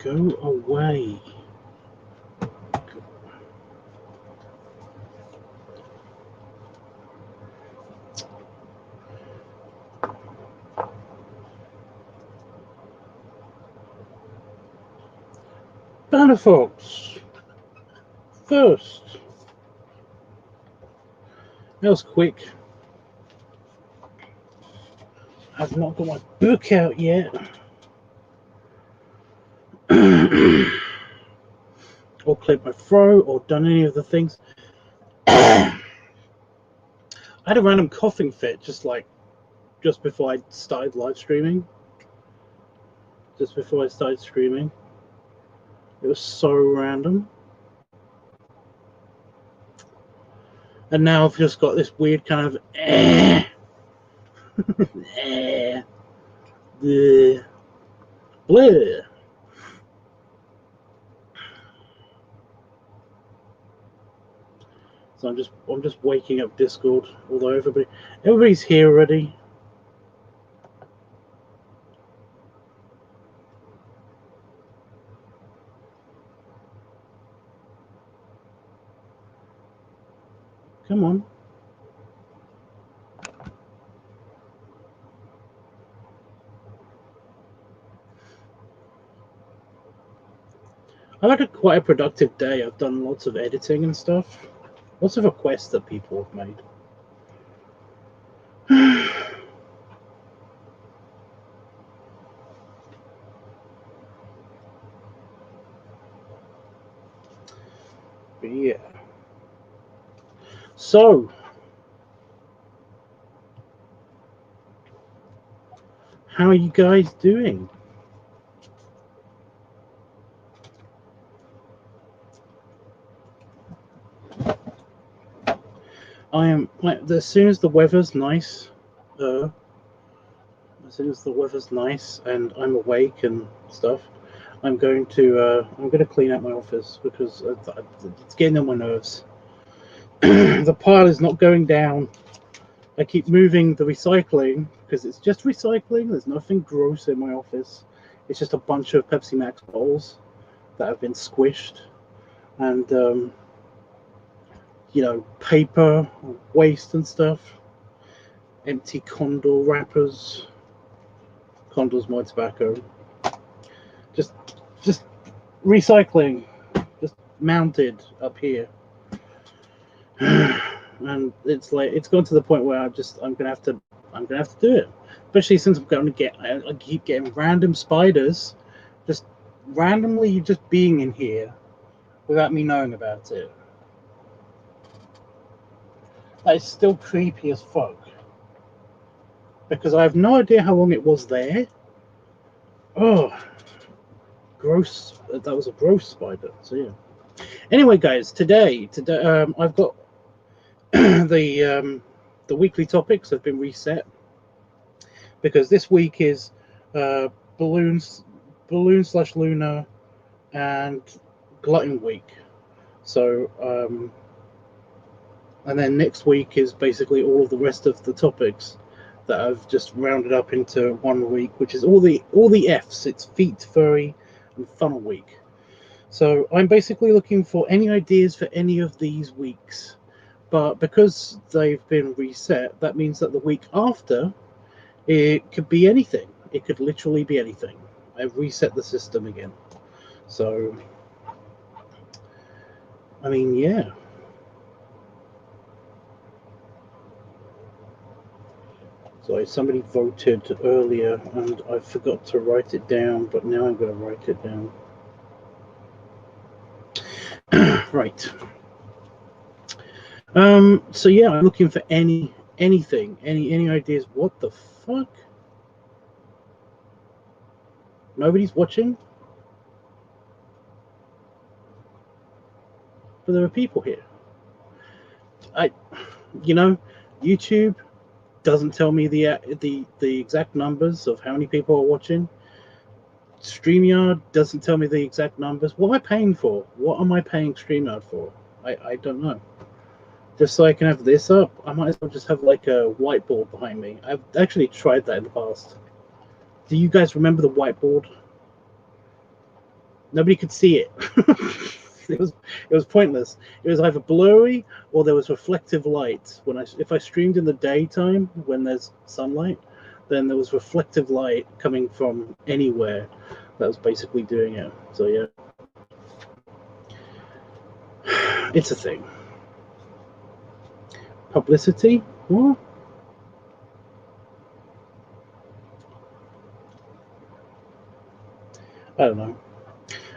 Go away. Banner Fox. First. That was quick. I've not got my book out yet. Or cleared my throat or done any of the things. I had a random coughing fit just before I started live streaming. Just before I started streaming. It was so random. And now I've just got this weird kind of bleh. So I'm just waking up Discord, although everybody's here already. Come on. I've had quite a productive day. I've done lots of editing and stuff. Lots of requests that people have made. But yeah. So, how are you guys doing? I am, as soon as the weather's nice, and I'm awake and stuff, I'm going to clean out my office because it's getting on my nerves. The pile is not going down. I keep moving the recycling because it's just recycling. There's nothing gross in my office. It's just a bunch of Pepsi Max bottles that have been squished, and paper, waste and stuff. Empty condor wrappers. Condor's my tobacco. Just recycling, just mounted up here. And it's gone to the point where I'm gonna have to do it, especially since I keep getting random spiders, just randomly just being in here without me knowing about it. That is still creepy as fuck because I have no idea how long it was there. Oh, gross! That was a gross spider. So yeah. Anyway, guys, today I've got the weekly topics have been reset because this week is balloon / Looner and Gluttin week. So and then next week is basically all of the rest of the topics that I've just rounded up into one week, which is all the F's. It's feet, furry, and funnel week. So I'm basically looking for any ideas for any of these weeks. But because they've been reset, that means that the week after, it could be anything. It could literally be anything. I've reset the system again. So, I mean, yeah. So somebody voted earlier, and I forgot to write it down, but now I'm going to write it down. Right. So yeah, I'm looking for anything, any ideas. What the fuck? Nobody's watching? But there are people here. YouTube doesn't tell me the exact numbers of how many people are watching. StreamYard doesn't tell me the exact numbers. What am I paying for? What am I paying StreamYard for? I don't know. Just so I can have this up, I might as well just have like a whiteboard behind me. I've actually tried that in the past. Do you guys remember the whiteboard? Nobody could see it. It was pointless. It was either blurry or there was reflective light. If I streamed in the daytime when there's sunlight, then there was reflective light coming from anywhere that was basically doing it. So yeah, it's a thing. Publicity? What? I don't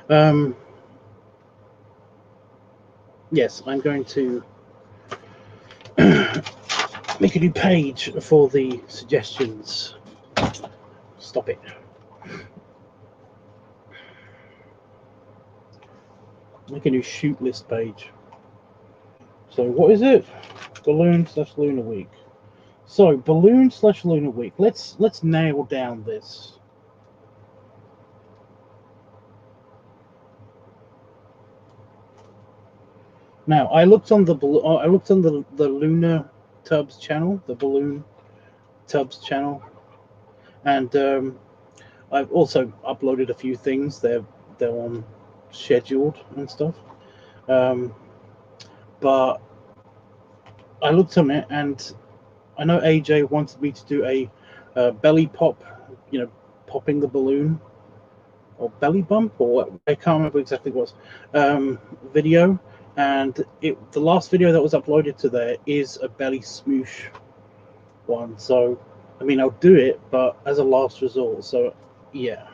know. Yes, I'm going to make a new page for the suggestions. Stop it. Make a new shoot list page. So what is it? Balloon/Lunar Week. So Balloon/Lunar Week. Let's nail down this. Now I looked on the Lunar Tubbs channel, the Balloon Tubbs channel, and I've also uploaded a few things. They're on scheduled and stuff, but I looked on it, and I know AJ wanted me to do a belly pop, popping the balloon, or belly bump, or I can't remember exactly what video. And the last video that was uploaded to there is a belly smoosh one. So, I mean, I'll do it, but as a last resort. So, yeah.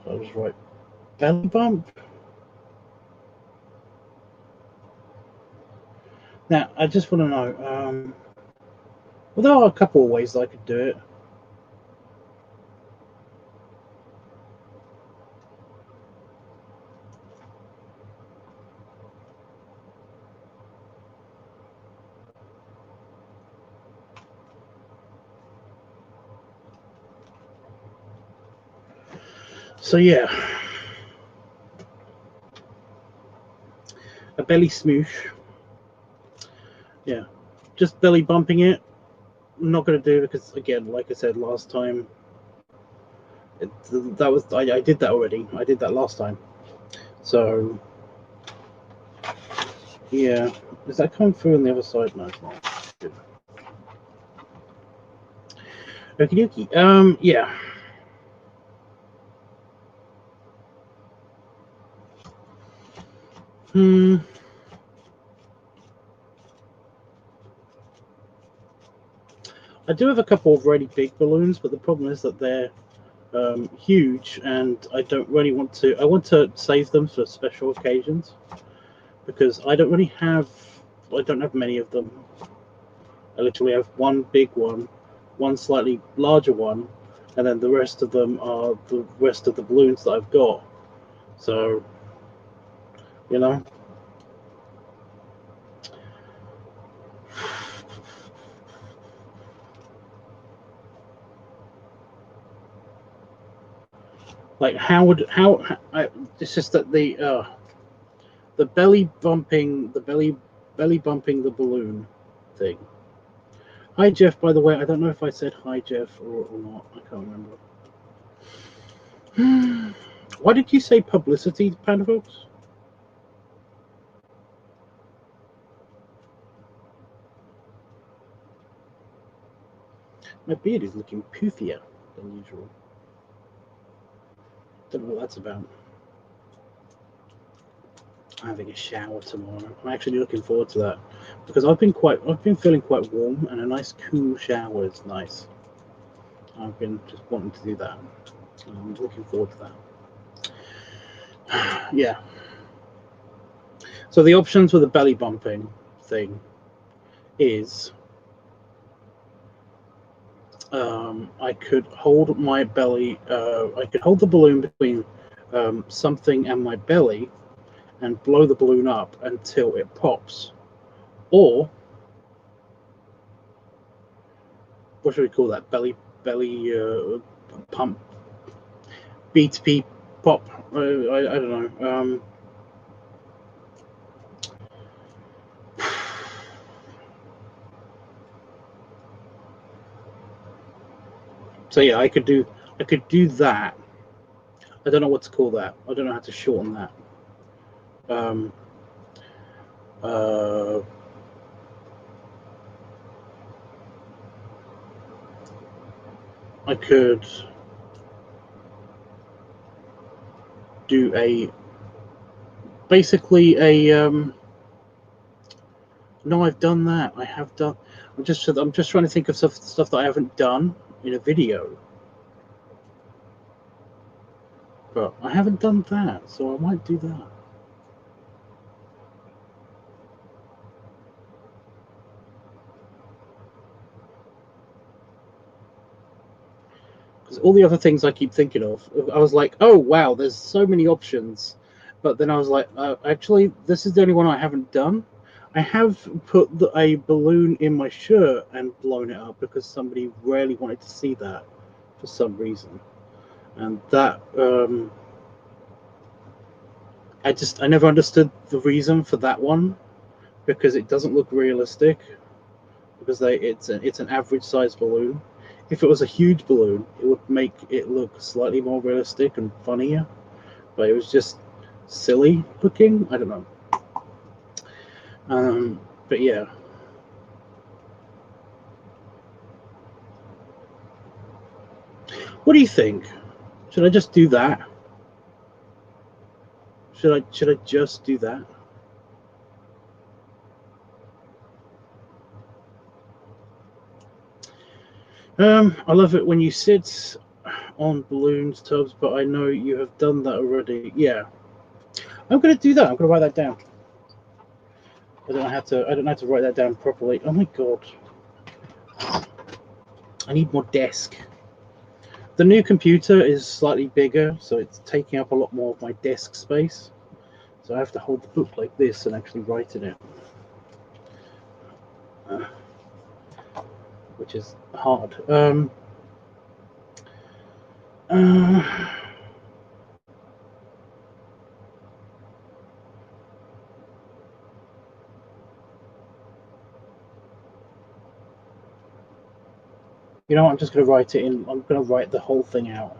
I was right. Belly bump. Now, I just want to know. Well, there are a couple of ways that I could do it. So yeah, a belly smoosh. Yeah, just belly bumping it. I'm not going to do it because, again, like I said last time, I did that already. I did that last time. So yeah, is that coming through on the other side? No, it's not. Good. Okie dokie. Yeah. I do have a couple of really big balloons, but the problem is that they're huge, and I don't really want to. I want to save them for special occasions because I don't have many of them. I literally have one big one, one slightly larger one, and then the rest of them are the rest of the balloons that I've got. So, like it's just that the belly bumping the balloon thing. Hi Jeff, by the way. I don't know if I said hi Jeff or not. I can't remember. Why did you say publicity, Panda folks? My beard is looking poofier than usual. Don't know what that's about. I'm having a shower tomorrow. I'm actually looking forward to that because I've been feeling quite warm, and a nice cool shower is nice. I've been just wanting to do that. I'm looking forward to that. Yeah. So the options with the belly bumping thing is I could hold my belly. I could hold the balloon between something and my belly, and blow the balloon up until it pops, or what should we call that? Belly pump, B2B pop. I don't know. So yeah, I could do that. I don't know what to call that. I don't know how to shorten that. I could do basically a no, I've done that. I have done. I'm just trying to think of stuff that I haven't done in a video. But I haven't done that, so I might do that. Because all the other things I keep thinking of, I was like, oh wow, there's so many options. But then I was like, actually, this is the only one I haven't done. I have put a balloon in my shirt and blown it up because somebody really wanted to see that for some reason. And that, I never understood the reason for that one, because it doesn't look realistic, because it's an average size balloon. If it was a huge balloon, it would make it look slightly more realistic and funnier, but it was just silly looking. I don't know. But yeah. What do you think? Should I just do that? Should I just do that? I love it when you sit on balloons, Tubbs, but I know you have done that already. Yeah. I'm gonna do that. I'm gonna write that down. I don't have to write that down properly. Oh my god. I need more desk. The new computer is slightly bigger, so it's taking up a lot more of my desk space. So I have to hold the book like this and actually write in it. Which is hard. You know what? I'm just going to write it in. I'm going to write the whole thing out.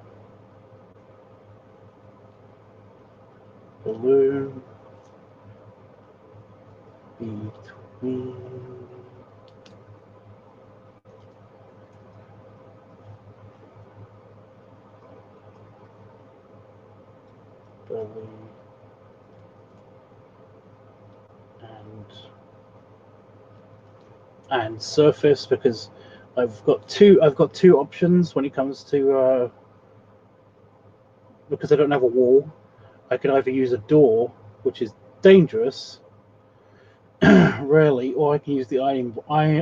Balloon between belly and surface, because I've got two options when it comes to because I don't have a wall. I can either use a door, which is dangerous, rarely, or I can use the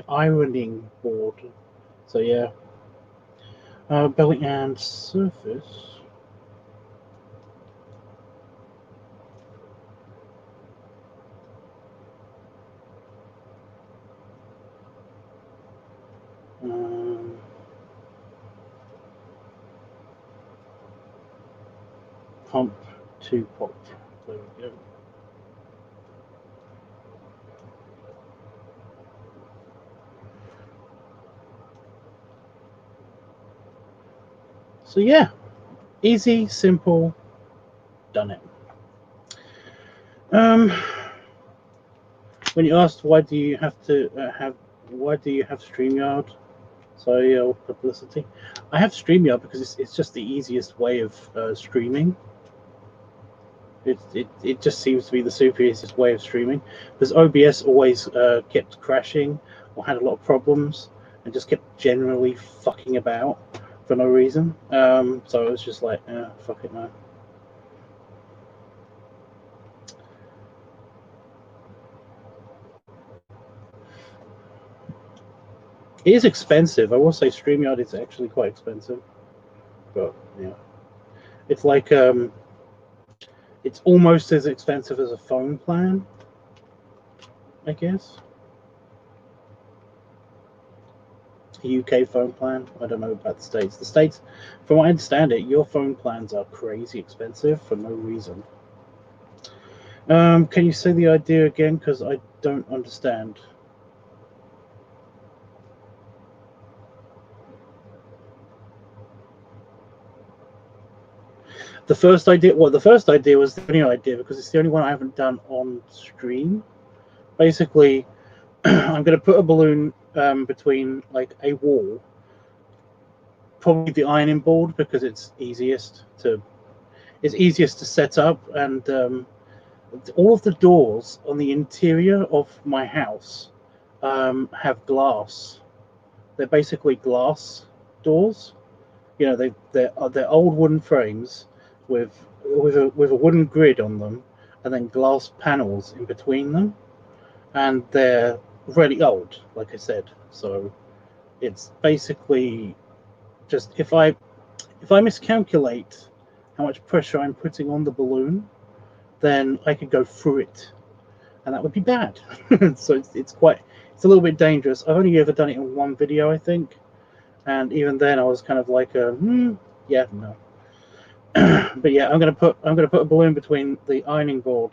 ironing board. So yeah, belly and surface. Pump to pop. There we go. So yeah, easy, simple, done it. When you asked why do you have StreamYard? So publicity. I have StreamYard because it's just the easiest way of streaming. It just seems to be the super easiest way of streaming, because OBS always kept crashing or had a lot of problems and just kept generally fucking about for no reason. So it was just like, fuck it, man. It is expensive. I will say StreamYard is actually quite expensive, but yeah, it's like it's almost as expensive as a phone plan, I guess. A UK phone plan. I don't know about the States. The States, from what I understand it, your phone plans are crazy expensive for no reason. Can you say the idea again? Because I don't understand. The first idea, well, the first idea was the only idea because it's the only one I haven't done on stream. Basically, I'm going to put a balloon between like a wall, probably the ironing board because it's easiest to set up, and all of the doors on the interior of my house have glass. They're basically glass doors. You know, they're old wooden frames with a wooden grid on them, and then glass panels in between them, and they're really old, like I said. So it's basically just if I miscalculate how much pressure I'm putting on the balloon, then I could go through it, and that would be bad. So it's a little bit dangerous. I've only ever done it in one video, I think, and even then I was kind of like, yeah, no. But yeah, I'm gonna put a balloon between the ironing board.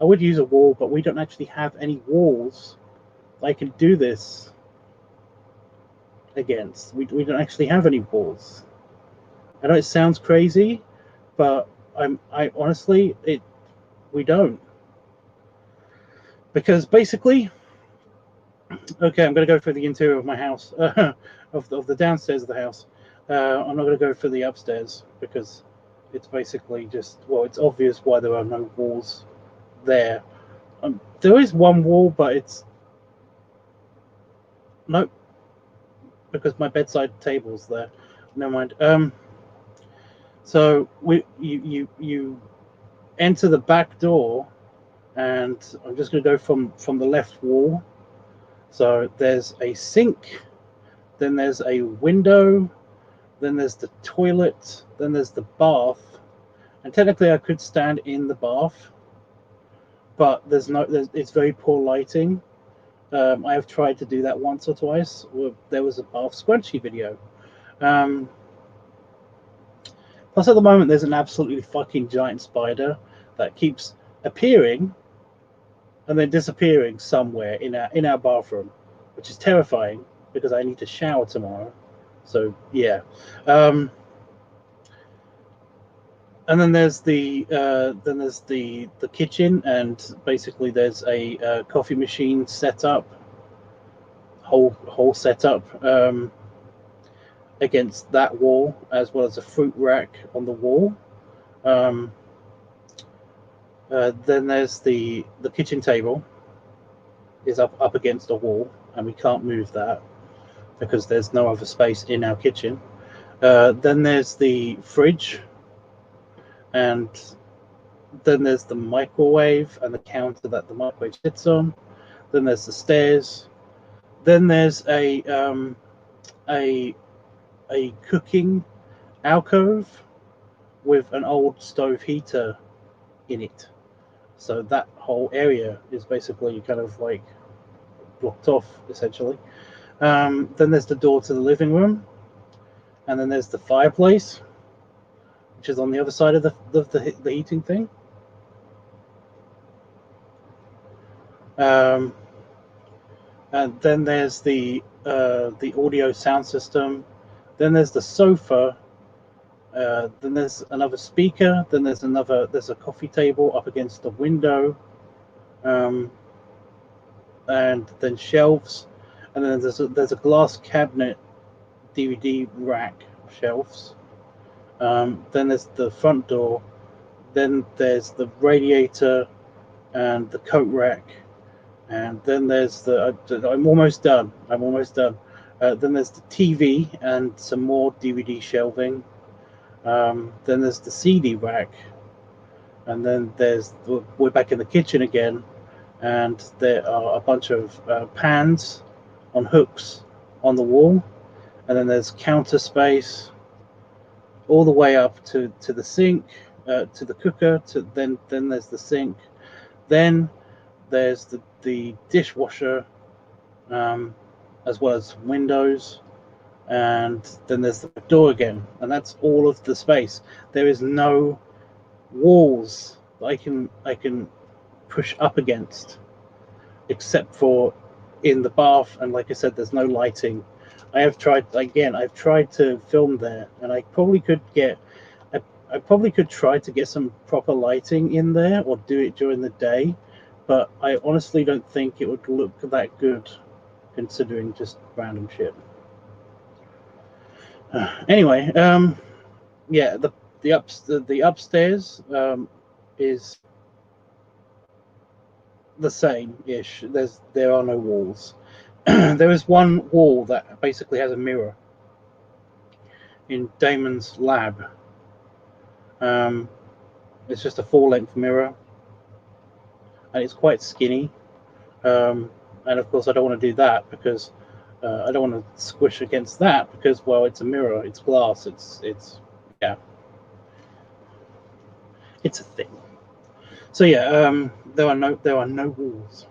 I would use a wall, but we don't actually have any walls I can do this against. We don't actually have any walls. I know it sounds crazy, but I honestly we don't. Because basically, okay, I'm going to go through the interior of my house, of the downstairs of the house. I'm not going to go for the upstairs because it's basically just, well, it's obvious why there are no walls there. There is one wall, but it's nope, because my bedside table's there. Never mind. So you enter the back door, and I'm just going to go from the left wall. So there's a sink, then there's a window, then there's the toilet, then there's the bath. And technically I could stand in the bath, but it's very poor lighting. I have tried to do that once or twice. There was a bath scrunchie video. Plus at the moment there's an absolutely fucking giant spider that keeps appearing and then disappearing somewhere in our bathroom, which is terrifying because I need to shower tomorrow. So yeah, and then there's the kitchen, and basically there's a coffee machine setup, whole setup against that wall, as well as a fruit rack on the wall. Then there's the kitchen table is up against a wall, and we can't move that because there's no other space in our kitchen. Then there's the fridge, and then there's the microwave and the counter that the microwave sits on. Then there's the stairs. Then there's a cooking alcove with an old stove heater in it. So that whole area is basically kind of like blocked off, essentially. Then there's the door to the living room, and then there's the fireplace, which is on the other side of the heating thing. And then there's the audio sound system. Then there's the sofa. Then there's another speaker. Then there's a coffee table up against the window. And then shelves. And then there's a glass cabinet, DVD rack shelves. Then there's the front door. Then there's the radiator and the coat rack. And then there's I'm almost done. Then there's the TV and some more DVD shelving. Then there's the CD rack. And then we're back in the kitchen again. And there are a bunch of pans on hooks on the wall. And then there's counter space all the way up to the sink, to the cooker. Then there's the sink. Then there's the dishwasher, as well as windows, and then there's the door again, and that's all of the space. There is no walls that I can push up against, except for in the bath. And like I said, there's no lighting. I've tried to film there, and I probably could get I probably could try to get some proper lighting in there or do it during the day, but I honestly don't think it would look that good considering just random shit. Anyway, yeah, the upstairs is the same-ish. There are no walls. There is one wall that basically has a mirror in Damon's lab. It's just a full-length mirror, and it's quite skinny. And of course, I don't want to do that because I don't want to squish against that because, well, it's a mirror, it's glass, it's yeah, it's a thing. So yeah, there are no walls.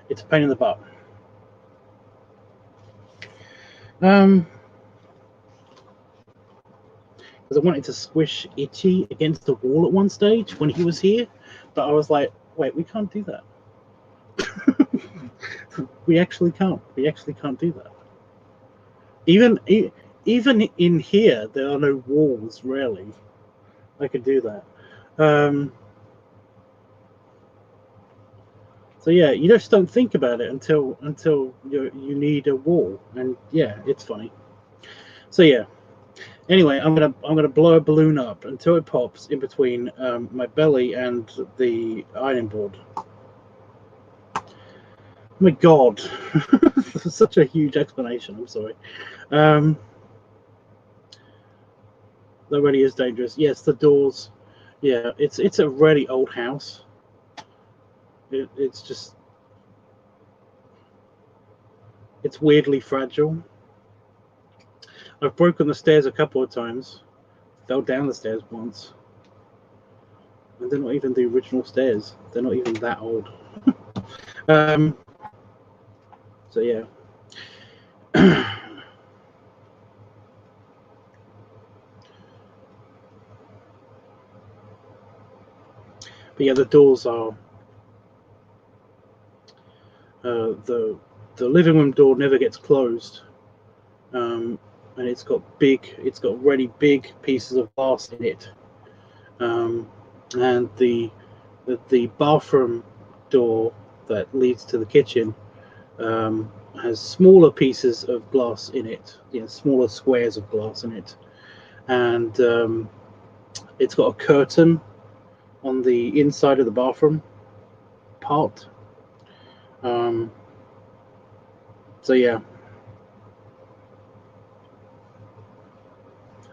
It's a pain in the butt. Because I wanted to squish Itchy against the wall at one stage when he was here, but I was like, wait, we can't do that. We actually can't. We actually can't do that. Even in here, there are no walls. Really, I could do that. So yeah, you just don't think about it until you need a wall, and yeah, it's funny. So yeah. Anyway, I'm gonna blow a balloon up until it pops in between my belly and the ironing board. Oh my God, such a huge explanation. I'm sorry. That really is dangerous. Yes, the doors. Yeah, it's a really old house. It's weirdly fragile. I've broken the stairs a couple of times. Fell down the stairs once. And they're not even the original stairs. They're not even that old. So yeah. But yeah, the doors are the living room door never gets closed, and it's got really big pieces of glass in it, and the bathroom door that leads to the kitchen has smaller pieces of glass in it, smaller squares of glass in it, and it's got a curtain on the inside of the bathroom part. So yeah,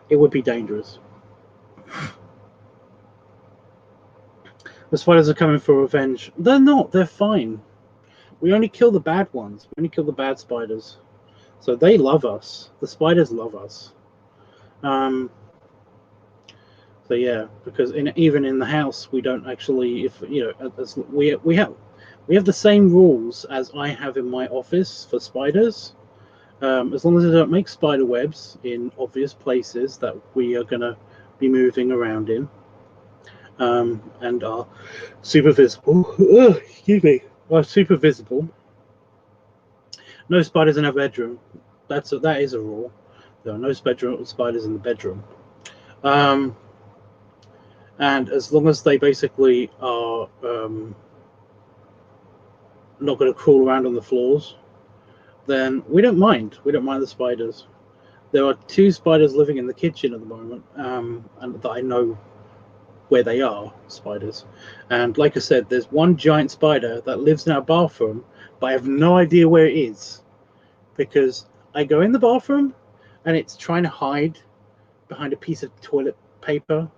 it would be dangerous. The spiders are coming for revenge. They're not. They're fine. We only kill the bad ones. We only kill the bad spiders. So they love us. The spiders love us. So yeah, because even in the house, we don't actually, we have the same rules as I have in my office for spiders. As long as they don't make spider webs in obvious places that we are going to be moving around in, and are super visible. Excuse me, are super visible. No spiders in our bedroom. That is a rule. There are no spiders in the bedroom. And as long as they basically are not going to crawl around on the floors, then we don't mind. We don't mind the spiders. There are 2 spiders living in the kitchen at the moment, and that I know where they are, spiders. And like I said, there's one giant spider that lives in our bathroom, but I have no idea where it is, because I go in the bathroom and it's trying to hide behind a piece of toilet paper,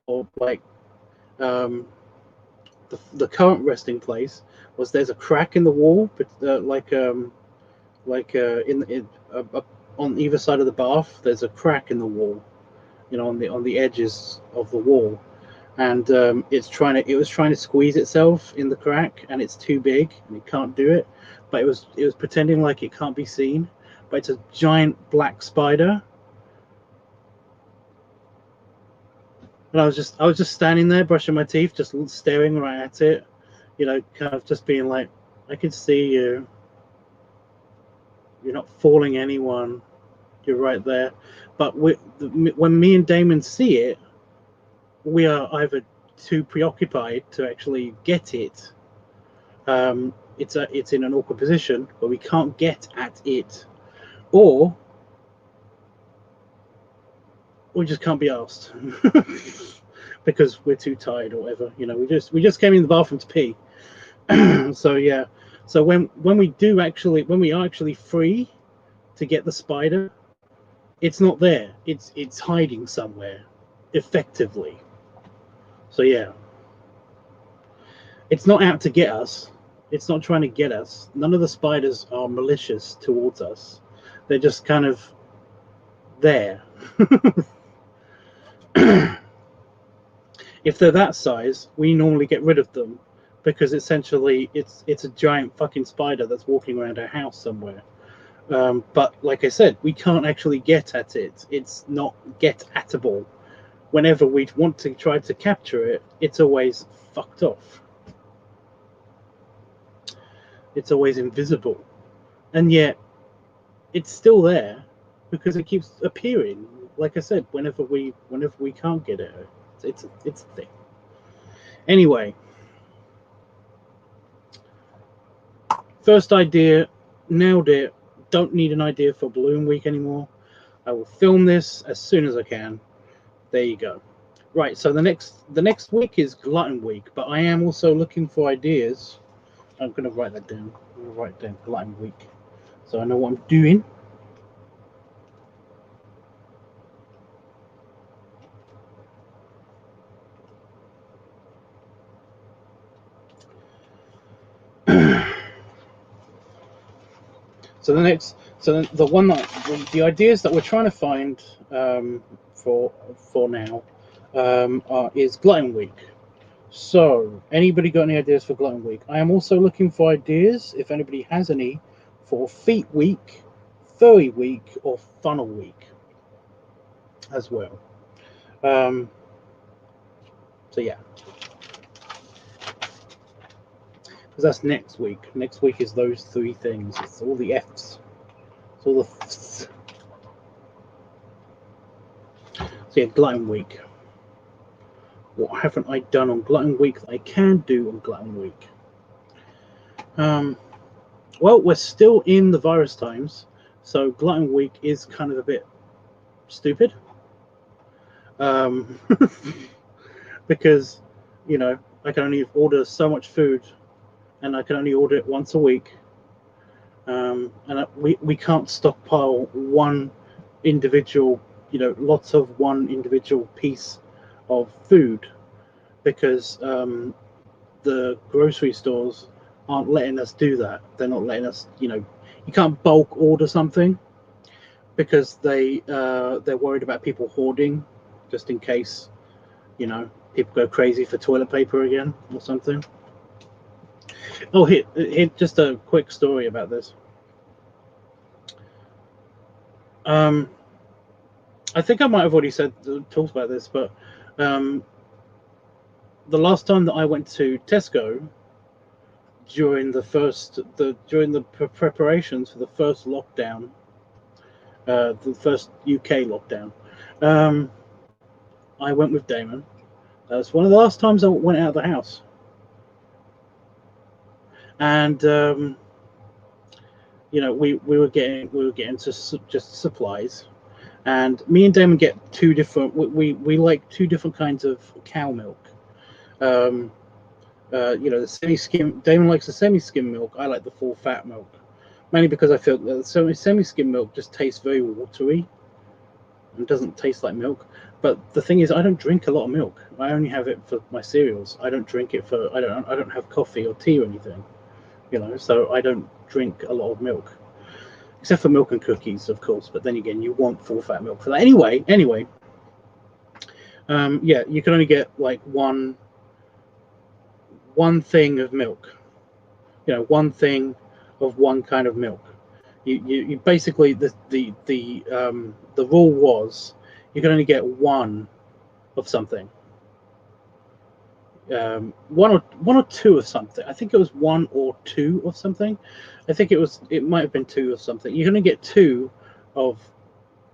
or like the current resting place was, there's a crack in the wall, but on either side of the bath, there's a crack in the wall, on the edges of the wall, and it was trying to squeeze itself in the crack, and it's too big and it can't do it, but it was pretending like it can't be seen, but it's a giant black spider. And I was just standing there brushing my teeth, just staring right at it, kind of just being like, I can see you. You're not fooling anyone. You're right there. But when me and Damon see it, we are either too preoccupied to actually get it. It's in an awkward position where we can't get at it, or we just can't be asked because we're too tired or whatever. You know, we just came in the bathroom to pee. So yeah. So when we are actually free to get the spider, it's not there. It's hiding somewhere, effectively. So yeah. It's not out to get us. It's not trying to get us. None of the spiders are malicious towards us. They're just kind of there. If they're that size, we normally get rid of them because essentially it's a giant fucking spider that's walking around our house somewhere. But like I said, we can't actually get at it. It's not get-atable. Whenever we want to try to capture it, it's always fucked off. It's always invisible. And yet, it's still there because it keeps appearing. Like I said, whenever we can't get it, it's a thing. Anyway, first idea, nailed it. Don't need an idea for Balloon Week anymore. I will film this as soon as I can. There you go. Right, so the next week is Glutton Week, but I am also looking for ideas. I'm going to write that down. I'm going to write down Glutton Week, so I know what I'm doing. So the ideas that we're trying to find for now is Glutton Week. So anybody got any ideas for Glutton Week? I am also looking for ideas, if anybody has any, for Feet Week, Furry Week, or Funnel Week as well. So yeah, because that's next week. Next week is those three things. It's all the F's. It's all the F's. So yeah, Glutton Week. What haven't I done on Glutton Week that I can do on Glutton Week? Well, we're still in the virus times, so Glutton Week is kind of a bit stupid. Because, you know, I can only order so much food, and I can only order it once a week. And we can't stockpile one individual, you know, lots of one individual piece of food, because the grocery stores aren't letting us do that. They're not letting us, you know, you can't bulk order something because they're worried about people hoarding, just in case, you know, people go crazy for toilet paper again or something. Oh, here just a quick story about this. I think I might have already talked about this, but the last time that I went to Tesco during the preparations for the first lockdown, the first UK lockdown, I went with Damon. That's one of the last times I went out of the house, and you know, we were getting to just supplies. And me and Damon get two different. We like two different kinds of cow milk. You know, the semi-skim. Damon likes the semi-skim milk. I like the full fat milk, mainly because I feel that the semi-skim milk just tastes very watery and doesn't taste like milk. But the thing is, I don't drink a lot of milk. I only have it for my cereals. I don't drink it for. I don't have coffee or tea or anything. You know, so I don't drink a lot of milk. Except for milk and cookies, of course. But then again, you want full fat milk for that. Anyway, yeah, you can only get like one thing of milk. You know, one thing of one kind of milk. You basically the rule was you can only get one of something. One or two of something. I think it was one or two of something. I think it might have been two of something. You're going to get two of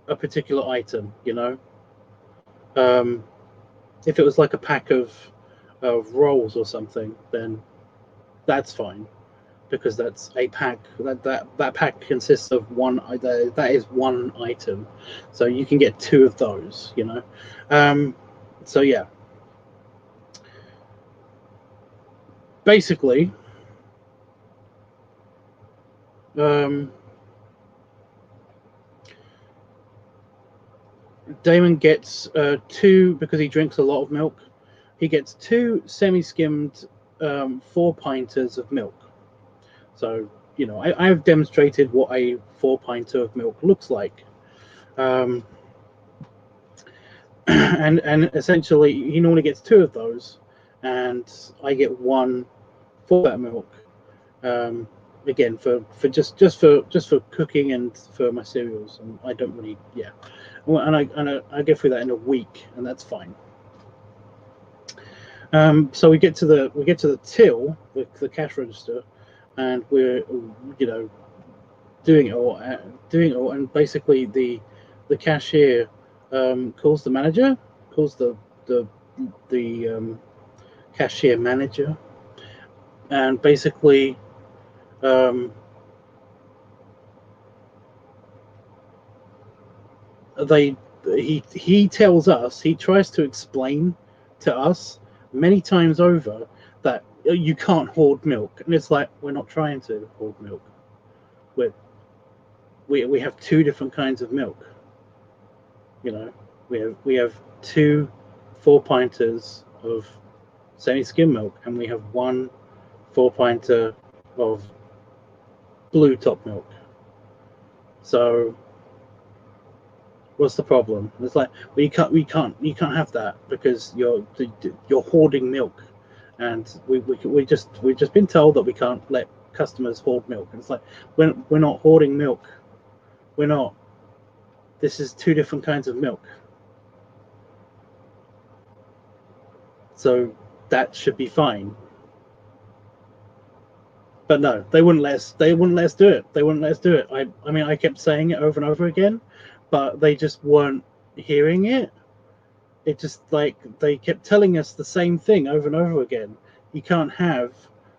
a particular item, you know. If it was like a pack of rolls or something, then that's fine, because that's a pack. That pack consists of one. That is one item, so you can get 2 of those, you know. So yeah, basically, Damon gets 2, because he drinks a lot of milk. He gets 2 semi-skimmed 4-pinters of milk. So, you know, I've demonstrated what a 4-pinter of milk looks like. And essentially, he normally gets 2 of those, and I get 1 for that milk. Again, for just for cooking and for my cereals, and I don't really, yeah. And I go through that in a week, and that's fine. So we get to the till, the cash register, and we're, you know, doing it all, and basically the cashier calls the manager, calls the cashier manager, and basically he tells us, he tries to explain to us many times over that you can't hoard milk, and it's like, we're not trying to hoard milk. We have 2 different kinds of milk. You know, we have 2 4-pinters of semi-skim milk, and we have 1 4-pinter of blue top milk. So what's the problem? It's like, well, you can't have that, because you're hoarding milk, and we've just been told that we can't let customers hoard milk. And it's like, we're not hoarding milk. We're not. This is 2 different kinds of milk. So that should be fine. But no, they wouldn't let us do it. They wouldn't let us do it. I mean, I kept saying it over and over again, but they just weren't hearing it. It just, like, they kept telling us the same thing over and over again. You can't have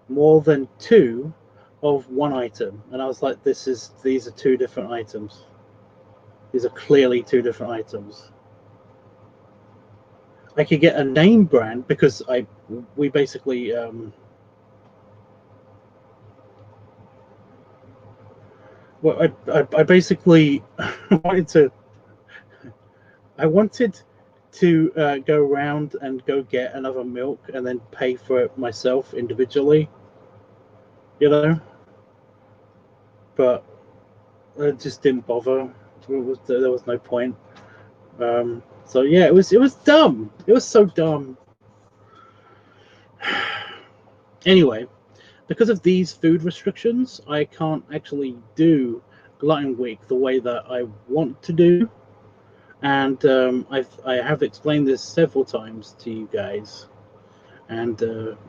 more than 2 of one item. And I was like, these are 2 different items. These are clearly 2 different items. I could get a name brand, because we basically well, I basically wanted to go around and go get another milk and then pay for it myself individually, you know, but I just didn't bother. There was no point. So yeah, it was dumb. It was so dumb. Anyway, because of these food restrictions, I can't actually do Glutton Week the way that I want to do, and I have explained this several times to you guys, and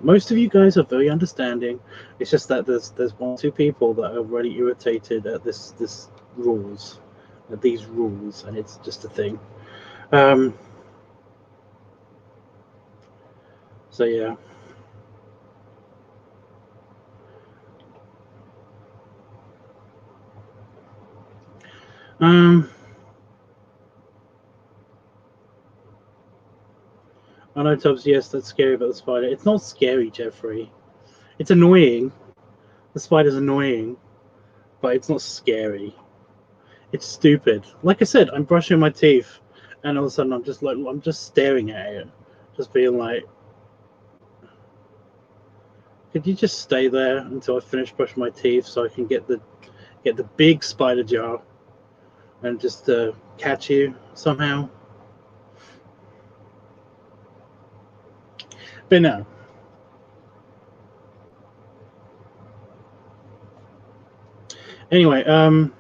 most of you guys are very understanding. It's just that there's 1 or 2 people that are really irritated at these rules, and it's just a thing. So yeah. I know, Tubbs, yes, that's scary about the spider. It's not scary, Jeffrey. It's annoying. The spider's annoying, but it's not scary. It's stupid. Like I said, I'm brushing my teeth, and all of a sudden I'm just staring at it, just being like, could you just stay there until I finish brushing my teeth so I can get the big spider jar and just catch you somehow? But no. Anyway, I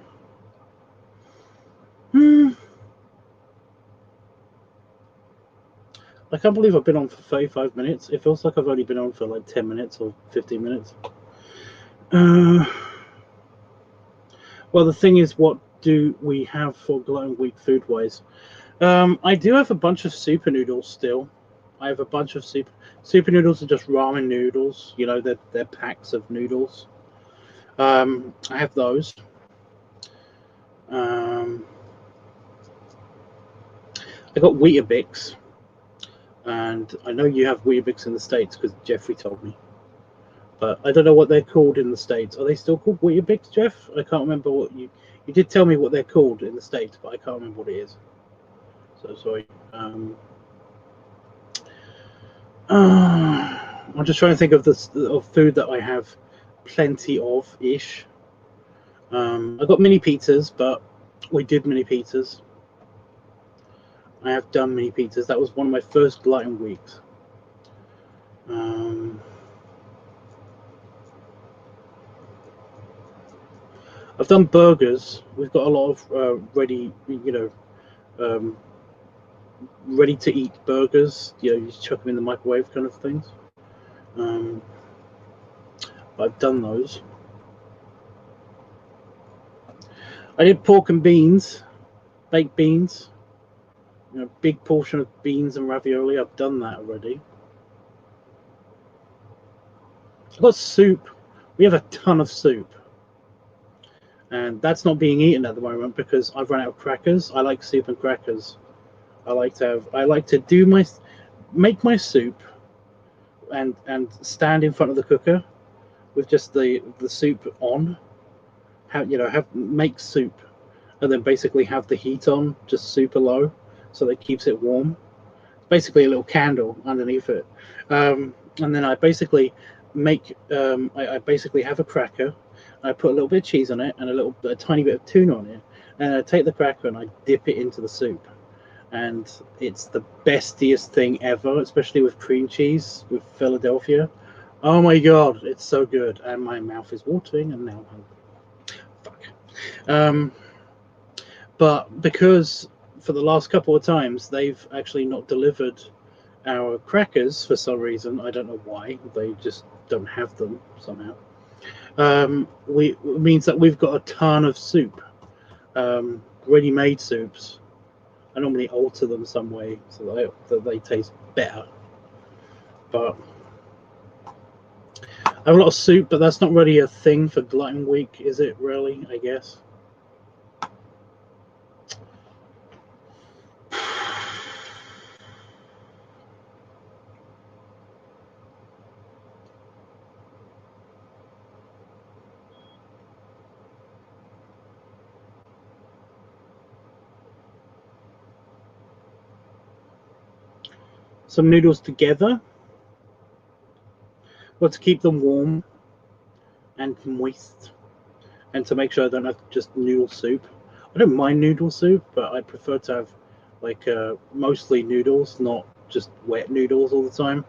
can't believe I've been on for 35 minutes. It feels like I've only been on for like 10 minutes or 15 minutes. Well, the thing is, what do we have for Glutton Week food-wise? I do have a bunch of super noodles still. I have a bunch of super noodles are just ramen noodles. You know, they're packs of noodles. I have those. I got Weetabix, and I know you have Weetabix in the States because Jeffrey told me. But I don't know what they're called in the States. Are they still called Weetabix, Jeff? I can't remember what you did tell me what they're called in the States, but I can't remember what it is. So sorry. I'm just trying to think of food that I have plenty of ish. I got mini pizzas, but we did mini pizzas. I have done mini pizzas. That was one of my first Glutton weeks. I've done burgers. We've got a lot of ready, ready to eat burgers. You just chuck them in the microwave kind of things. I've done those. I did pork and beans, baked beans. Big portion of beans and ravioli. I've done that already. I've got soup. We have a ton of soup. And that's not being eaten at the moment because I've run out of crackers. I like soup and crackers. I like to make my soup and stand in front of the cooker with just the soup on. Make soup and then basically have the heat on just super low so that it keeps it warm. Basically a little candle underneath it. And then I basically make I basically have a cracker. I put a little bit of cheese on it and a tiny bit of tuna on it, and I take the cracker and I dip it into the soup, and it's the bestiest thing ever, especially with cream cheese with Philadelphia. Oh my god, it's so good, and my mouth is watering, and now I'm fuck. But because for the last couple of times they've actually not delivered our crackers for some reason, I don't know why, they just don't have them somehow. It means that we've got a ton of soup, ready-made soups. I normally alter them some way so that they taste better. But I have a lot of soup, but that's not really a thing for Glutton Week, is it really, I guess? Some noodles together, well, to keep them warm and moist, and to make sure I don't have just noodle soup. I don't mind noodle soup, but I prefer to have mostly noodles, not just wet noodles all the time.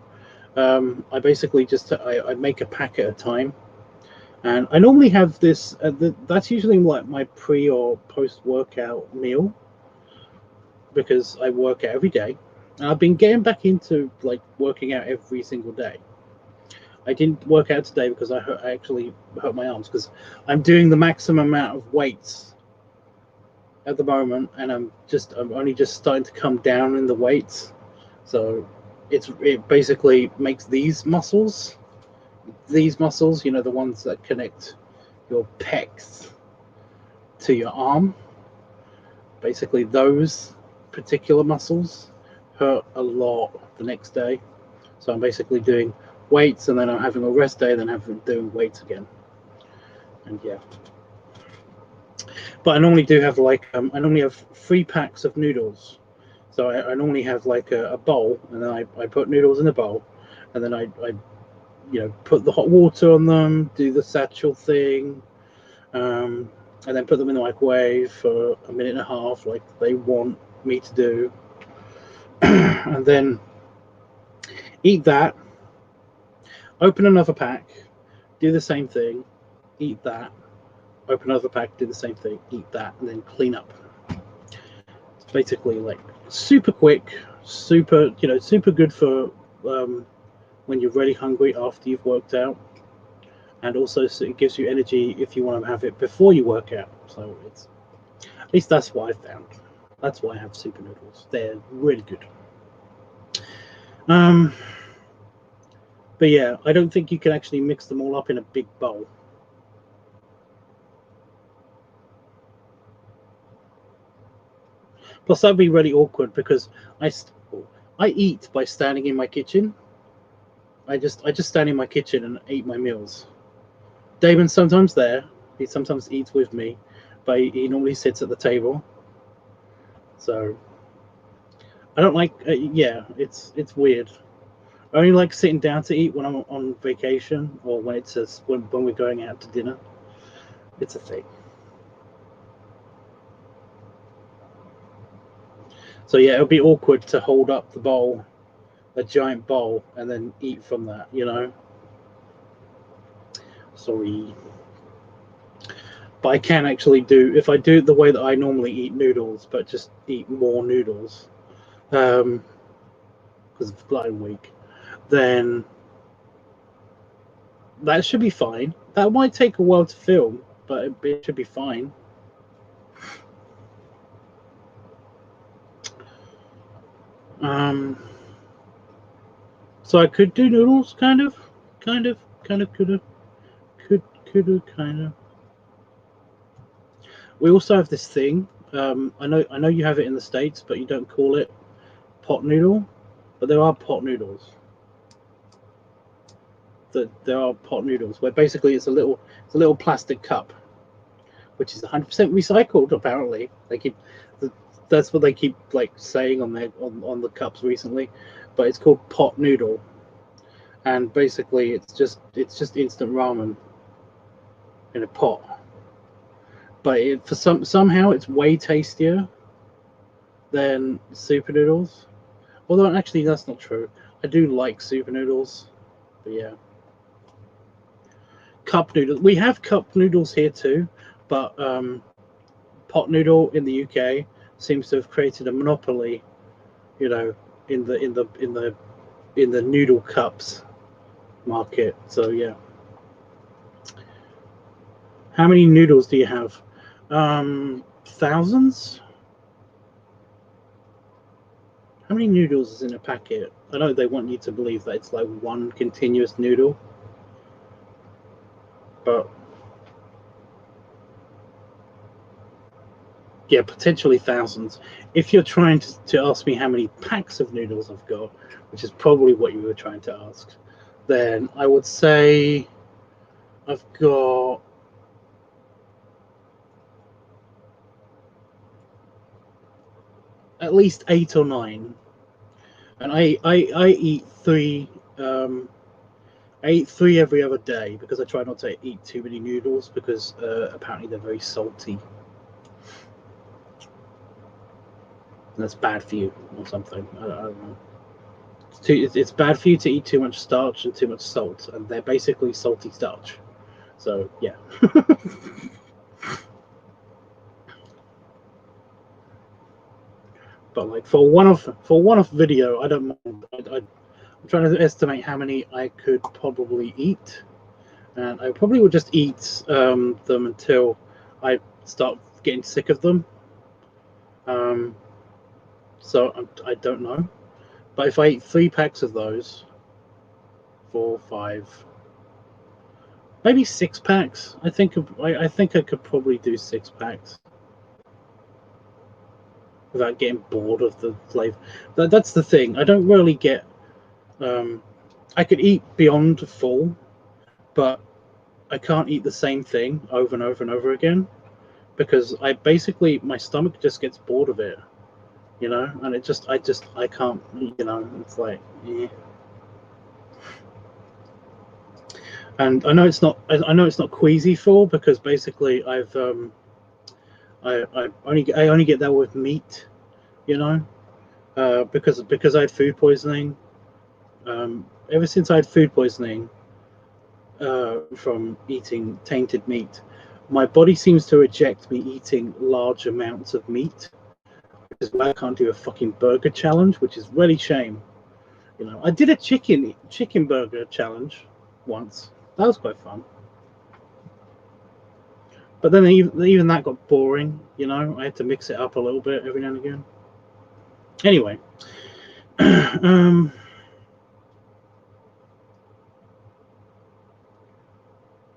I basically just I make a pack at a time, and I normally have this. That's usually like my pre or post workout meal because I work out every day. And I've been getting back into working out every single day. I didn't work out today because I actually hurt my arms because I'm doing the maximum amount of weights at the moment, and I'm only just starting to come down in the weights. So it basically makes these muscles, the ones that connect your pecs to your arm. Basically, those particular muscles hurt a lot the next day. So I'm basically doing weights, and then I'm having a rest day, and then doing weights again. And yeah. But I normally do have I normally have 3 packs of noodles. So I normally have a bowl, and then I put noodles in the bowl, and then I put the hot water on them, do the satchel thing, and then put them in the microwave for 1.5 minutes, like they want me to do. And then eat that, open another pack, do the same thing, eat that, open another pack, do the same thing, eat that, and then clean up. It's basically super quick, super good for when you're really hungry after you've worked out, and also it gives you energy if you want to have it before you work out. So At least that's what I found. That's why I have super noodles. They're really good. But yeah, I don't think you can actually mix them all up in a big bowl. Plus, that'd be really awkward because I eat by standing in my kitchen. I just stand in my kitchen and eat my meals. Damon's sometimes there. He sometimes eats with me, but he normally sits at the table. So I don't like. Yeah, it's weird. I only like sitting down to eat when I'm on vacation or when it's when we're going out to dinner. It's a thing. So yeah, it would be awkward to hold up the bowl, a giant bowl, and then eat from that, you know. Sorry. But I can actually do, if I do it the way that I normally eat noodles, but just eat more noodles, because it's Glutton Week, then that should be fine. That might take a while to film, but it should be fine. So I could do noodles, kind of, could have. We also have this thing. I know you have it in the States, but you don't call it pot noodle. But there are pot noodles. There are pot noodles where basically it's a little plastic cup, which is 100% recycled. Apparently, that's what they keep like saying on the cups recently. But it's called pot noodle, and basically it's just instant ramen in a pot. But somehow it's way tastier than super noodles. Although actually that's not true. I do like super noodles, but yeah. Cup noodles. We have cup noodles here too, but pot noodle in the UK seems to have created a monopoly, you know, in the noodle cups market. So yeah. How many noodles do you have? Thousands? How many noodles is in a packet? I know they want you to believe that it's like one continuous noodle, but yeah, potentially thousands. If you're trying to ask me how many packs of noodles I've got, which is probably what you were trying to ask, then I would say I've got at least 8 or 9. And I eat 3 I eat 3 every other day because I try not to eat too many noodles because apparently they're very salty. And that's bad for you or something. I don't know. It's bad for you to eat too much starch and too much salt, and they're basically salty starch. So yeah. But like for one-off video, I don't mind. I'm trying to estimate how many I could probably eat, and I probably would just eat them until I start getting sick of them. So I don't know, but if I eat 3 packs of those, 4, 5, maybe 6 packs, I think I could probably do 6 packs without getting bored of the flavor. That's the thing. I don't really get. I could eat beyond full, but I can't eat the same thing over and over and over again because my stomach just gets bored of it, you know, and I can't, you know, it's like, yeah. And I know it's not queasy full because basically I only get that with meat, you know, because I had food poisoning. Ever since I had food poisoning from eating tainted meat, my body seems to reject me eating large amounts of meat, which is why I can't do a fucking burger challenge, which is really shame. You know, I did a chicken burger challenge once. That was quite fun. But then even that got boring, you know. I had to mix it up a little bit every now and again. Anyway,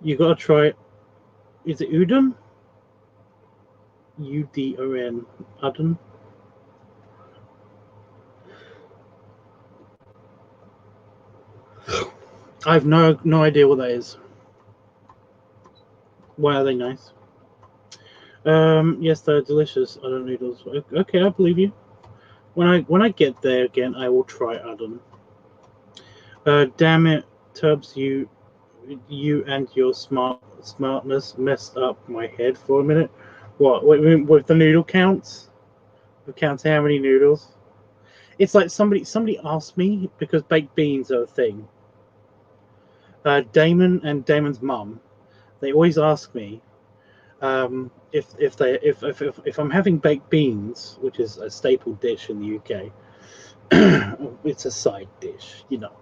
you gotta try it. Is it udon? UDON, udon. I have no idea what that is. Why are they nice? Yes, they're delicious. Udon noodles. Okay, I believe you. When I get there again, I will try udon. Damn it, Tubbs, you and your smartness messed up my head for a minute. What? With the noodle counts? The counts how many noodles? It's like somebody asked me, because baked beans are a thing. Damon and Damon's mum, they always ask me if I'm having baked beans, which is a staple dish in the UK. It's a side dish, you know.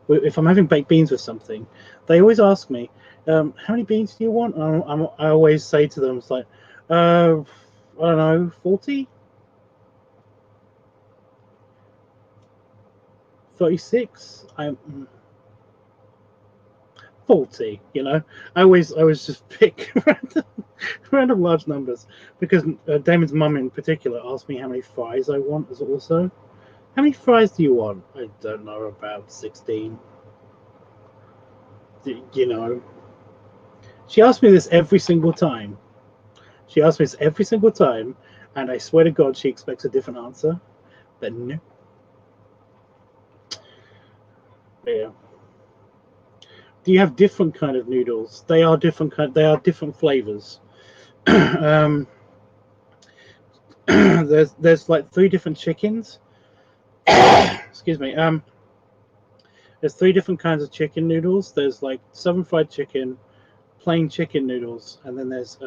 If I'm having baked beans with something, they always ask me, how many beans do you want? I always say to them, it's like, I don't know, 40? 36? I'm 40, you know. I always just pick random large numbers, because Damon's mum in particular asked me how many fries I want as also. How many fries do you want? I don't know, about 16. You know. She asks me this every single time. And I swear to God, she expects a different answer. But no. Yeah. Do you have different kind of noodles? They are different flavors. There's like 3 different chickens. Excuse me. There's 3 different kinds of chicken noodles. There's like southern fried chicken, plain chicken noodles, and then there's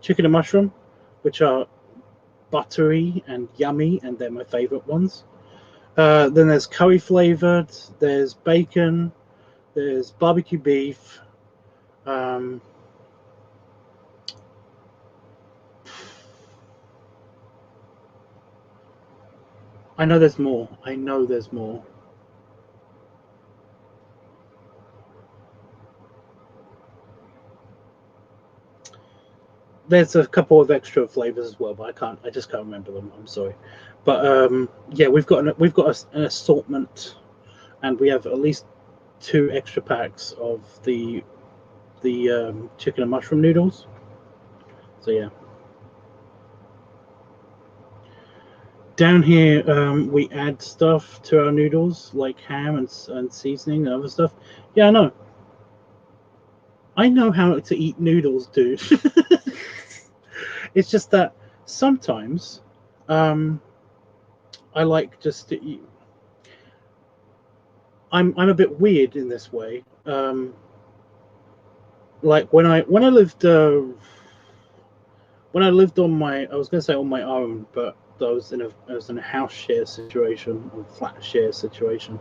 chicken and mushroom, which are buttery and yummy, and they're my favorite ones. Then there's curry flavored. There's bacon. There's barbecue beef. I know there's more. There's a couple of extra flavors as well, but I just can't remember them. I'm sorry. But yeah, we've got an assortment, and we have at least 2 extra packs of the chicken and mushroom noodles. So yeah. Down here, we add stuff to our noodles, like ham and seasoning and other stuff. Yeah, I know. I know how to eat noodles, dude. It's just that sometimes I like just to eat. I'm a bit weird in this way. Like when I lived on my, I was going to say on my own, but I was in a house share situation, or flat share situation.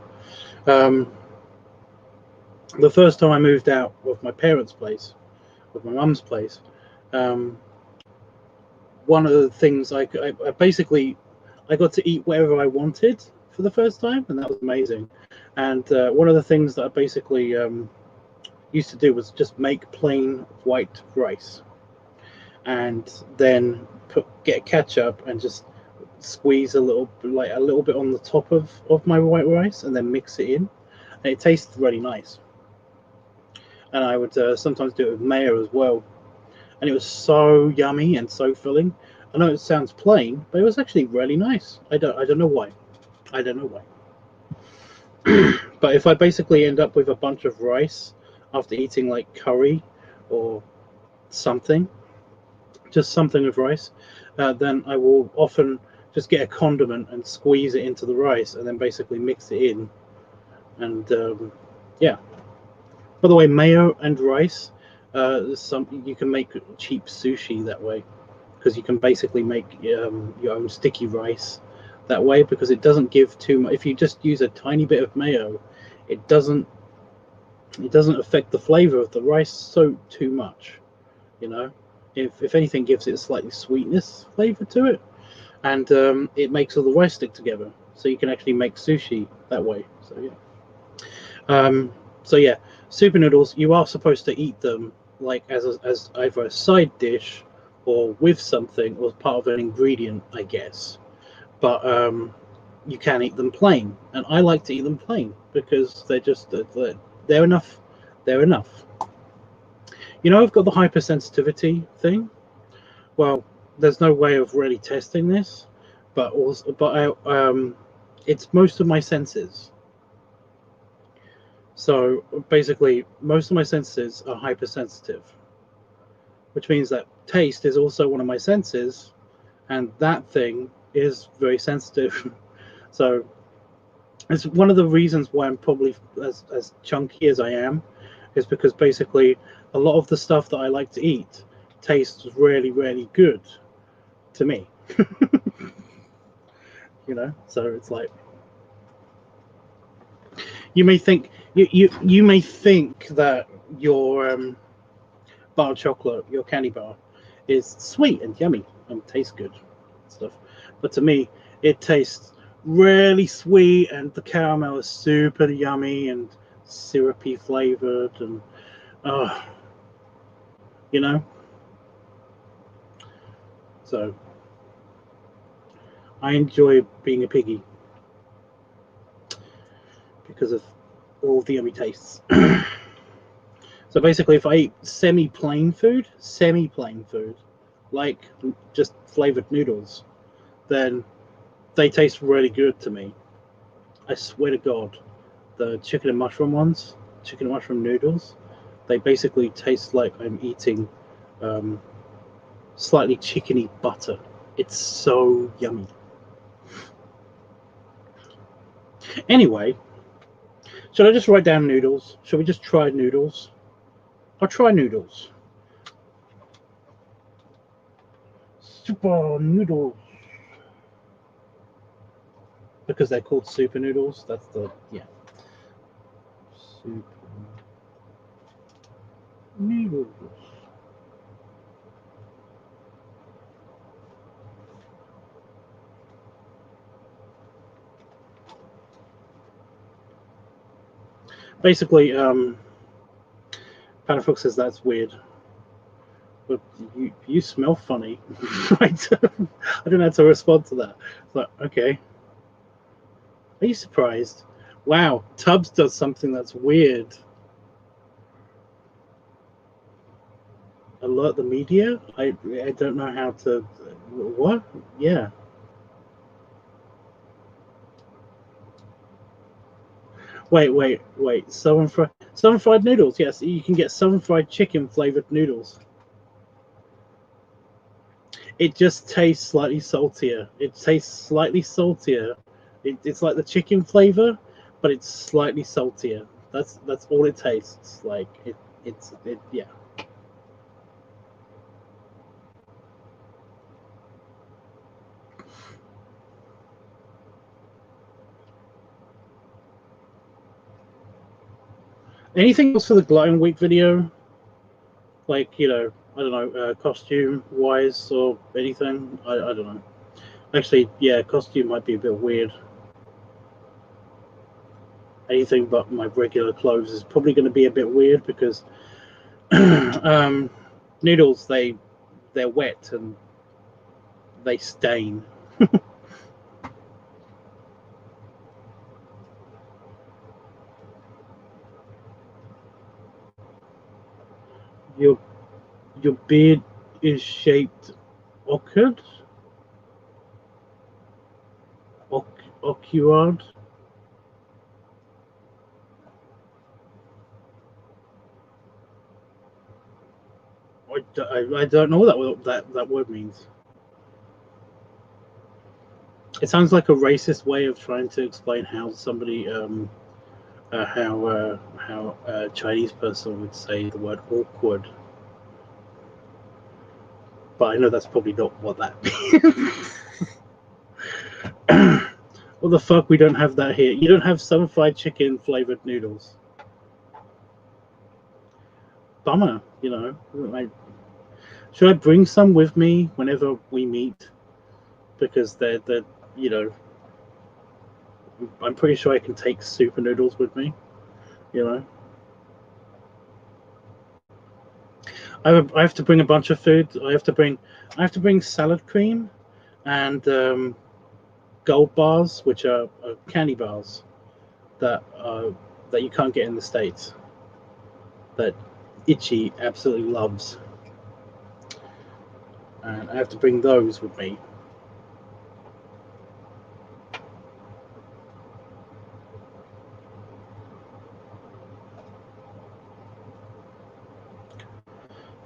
The first time I moved out of my parents' place, of my mum's place, one of the things I basically got to eat whatever I wanted for the first time, and that was amazing. And one of the things that I basically used to do was just make plain white rice, and then get ketchup and just squeeze a little bit on the top of my white rice, and then mix it in, and it tastes really nice. And I would sometimes do it with mayo as well, and it was so yummy and so filling. I know it sounds plain, but it was actually really nice. I don't know why. But if I basically end up with a bunch of rice after eating like curry or something, just something with rice, then I will often just get a condiment and squeeze it into the rice, and then basically mix it in. And yeah. By the way, mayo and rice, you can make cheap sushi that way, because you can basically make your own sticky rice that way, because it doesn't give too much. If you just use a tiny bit of mayo, it doesn't affect the flavor of the rice too much. You know, if anything, gives it a slightly sweetness flavor to it, and it makes all the rice stick together, so you can actually make sushi that way. So yeah. So yeah, super noodles. You are supposed to eat them like as either a side dish or with something or part of an ingredient, I guess. But you can eat them plain, and I like to eat them plain because they're enough. They're enough. You know, I've got the hypersensitivity thing. Well, there's no way of really testing this, but it's most of my senses. So basically, most of my senses are hypersensitive, which means that taste is also one of my senses, and that thing is very sensitive. So it's one of the reasons why I'm probably as chunky as I am, is because basically a lot of the stuff that I like to eat tastes really, really good to me. You know, so it's like you may think you may think that your bar of chocolate, your candy bar, is sweet and yummy and tastes good and stuff, but to me it tastes really sweet, and the caramel is super yummy and syrupy flavored, and you know, so I enjoy being a piggy because of all the yummy tastes. So basically, if I eat semi-plain food, like just flavored noodles, then they taste really good to me. I swear to God, the chicken and mushroom noodles, they basically taste like I'm eating slightly chickeny butter. It's so yummy. Anyway, should I just write down noodles? Should we just try noodles? I'll try noodles. Super noodles. Because they're called super noodles. That's the, yeah. Super noodles. Basically, Panafox says that's weird. But you smell funny. Right? I don't know how to respond to that. But okay. Are you surprised? Wow, Tubbs does something that's weird. Alert the media? I don't know how to. What? Yeah. Wait. Southern fried noodles. Yes, you can get southern fried chicken flavored noodles. It just tastes slightly saltier. It's like the chicken flavor, but it's slightly saltier. That's all it tastes like. Yeah. Anything else for the Glutton Week video? Like, you know, I don't know, costume wise or anything? I don't know. Actually, yeah, costume might be a bit weird. Anything but my regular clothes is probably going to be a bit weird because noodles, they're wet and they stain. Your beard is shaped awkward. Awkward. I don't know what that word means. It sounds like a racist way of trying to explain how somebody how a Chinese person would say the word awkward. But I know that's probably not what that means. What the fuck? We don't have that here. You don't have some fried chicken flavored noodles. Bummer, you know. Should I bring some with me whenever we meet? Because they're you know, I'm pretty sure I can take super noodles with me. You know, I have to bring a bunch of food. I have to bring salad cream and gold bars, which are candy bars that that you can't get in the States. That Itchy absolutely loves, and I have to bring those with me.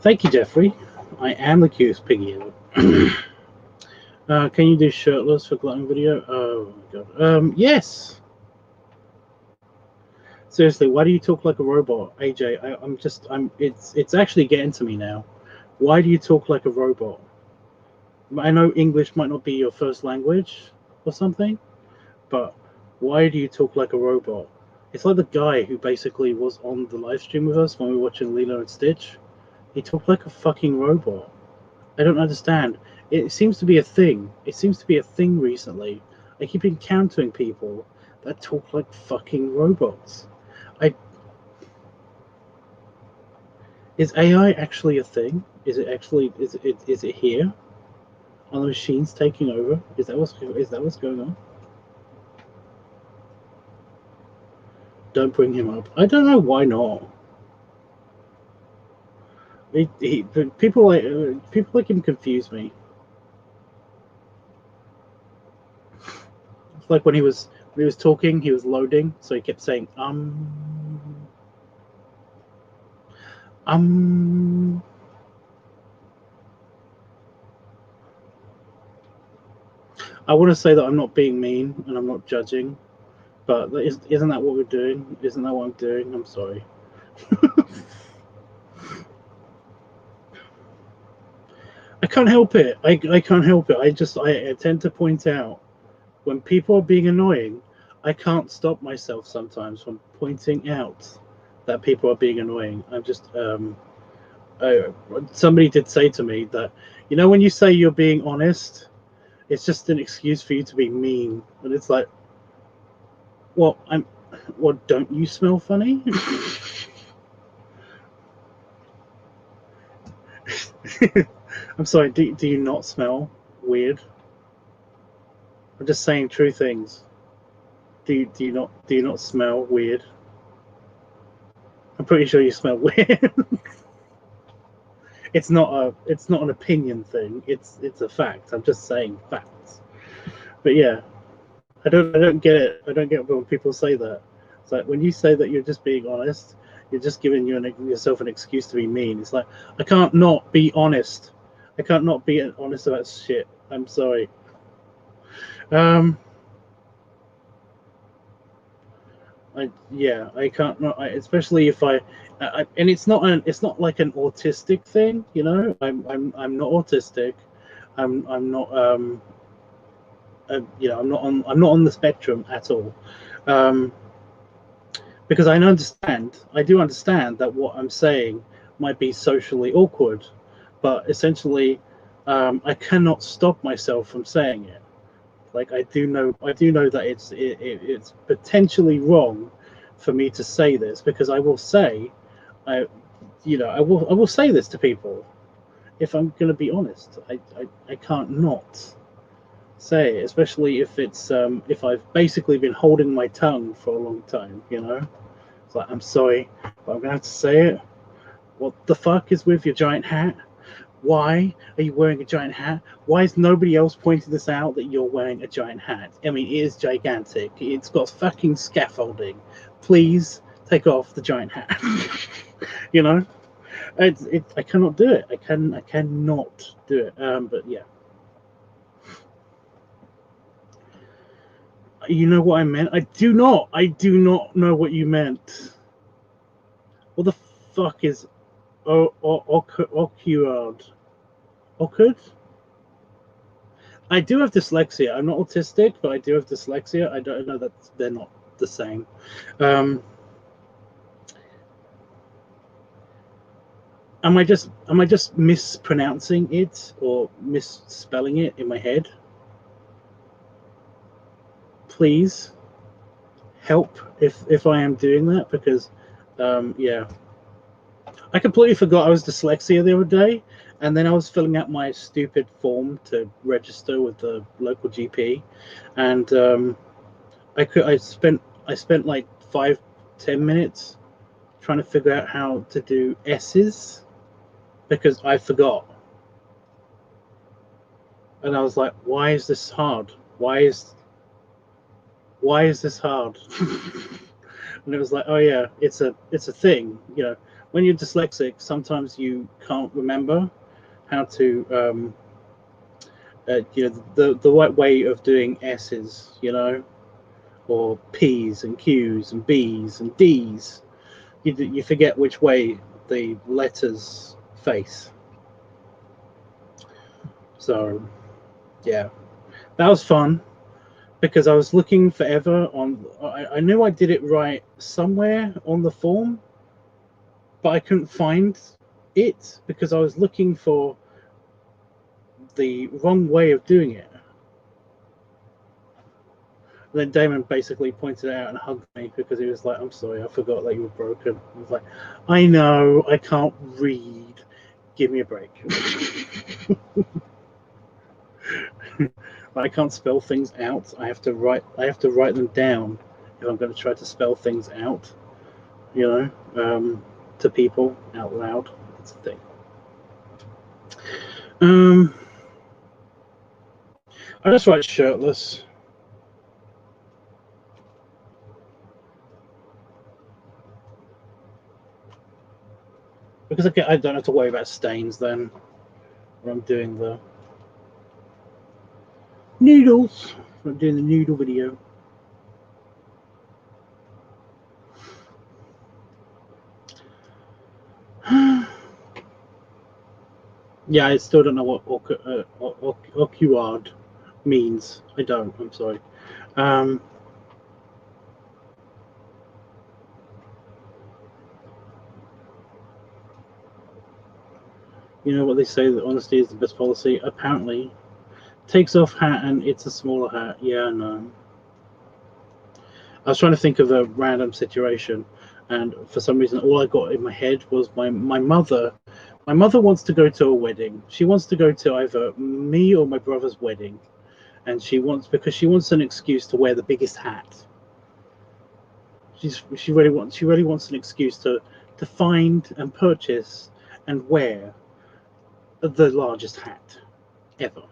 Thank you, Jeffrey. I am the cutest piggy ever. Can you do shirtless for glutton video? Oh my god. Yes. Seriously, why do you talk like a robot, AJ? It's actually getting to me now. Why do you talk like a robot? I know English might not be your first language or something, but why do you talk like a robot? It's like the guy who basically was on the live stream with us when we were watching Lilo and Stitch. He talked like a fucking robot. I don't understand. It seems to be a thing. It seems to be a thing recently. I keep encountering people that talk like fucking robots. Is AI actually a thing? Is it here? Are the machines taking over? Is that what's going on? Don't bring him up. I don't know why not. People like him confuse me. It's like when he was talking, he was loading, so he kept saying I want to say that I'm not being mean and I'm not judging, but isn't that what we're doing? Isn't that what I'm doing? I'm sorry. I can't help it. I can't help it. I tend to point out when people are being annoying. I can't stop myself sometimes from pointing out that people are being annoying. I'm just somebody did say to me that, you know, when you say you're being honest, it's just an excuse for you to be mean. And it's like, well, don't you smell funny? I'm sorry, do you not smell weird? I'm just saying true things. Do you not smell weird? I'm pretty sure you smell weird. It's not an opinion thing. It's a fact. I'm just saying facts. But yeah, I don't get it. I don't get when people say that. It's like when you say that you're just being honest, you're just giving yourself an excuse to be mean. It's like, I can't not be honest. I can't not be honest about shit. I'm sorry. I can't not. Especially if and it's not like an autistic thing, you know. I'm not autistic. I'm not you know, I'm not on the spectrum at all. Because I do understand that what I'm saying might be socially awkward, but essentially, I cannot stop myself from saying it. Like I do know that it's potentially wrong for me to say this, because I will say, I will say this to people if I'm going to be honest. I can't not say it, especially if it's if I've basically been holding my tongue for a long time. You know, it's like, I'm sorry, but I'm gonna have to say it. What the fuck is with your giant hat? Why are you wearing a giant hat? Why is nobody else pointing this out that you're wearing a giant hat? I mean, it is gigantic. It's got fucking scaffolding. Please take off the giant hat. You know, I cannot do it. I cannot do it. But yeah. You know what I meant? I do not know what you meant. What the fuck is awkward? Awkward? I do have dyslexia. I'm not autistic, but I do have dyslexia. I don't know that they're not the same. Am I just mispronouncing it or misspelling it in my head? Please help if I am doing that, because yeah, I completely forgot I was dyslexia the other day, and then I was filling out my stupid form to register with the local GP, and I spent like 5-10 minutes trying to figure out how to do S's because I forgot. And I was like, why is this hard? Why is this hard? And it was like, oh yeah, it's a thing. You know, when you're dyslexic, sometimes you can't remember how to you know, the right way of doing S's, you know, or P's and Q's and B's and D's. You forget which way the letters face. So yeah, that was fun because I was looking forever on. I knew I did it right somewhere on the form, but I couldn't find it because I was looking for the wrong way of doing it. And then Damon basically pointed it out and hugged me because he was like, I'm sorry, I forgot that you were broken. I was like, I know, I can't read. Give me a break. I can't spell things out. I have to write them down if I'm going to try to spell things out, you know, to people out loud. That's the thing. I just write shirtless. Because I don't have to worry about stains then when I'm doing the noodles. When I'm doing the noodle video. Yeah, I still don't know what ocuard means. I don't. I'm sorry. You know what they say, that honesty is the best policy. Apparently, takes off hat and it's a smaller hat. Yeah, no. I was trying to think of a random situation, and for some reason, all I got in my head was my mother. My mother wants to go to a wedding. She wants to go to either me or my brother's wedding, and she wants an excuse to wear the biggest hat. She really wants an excuse to find and purchase and wear the largest hat ever.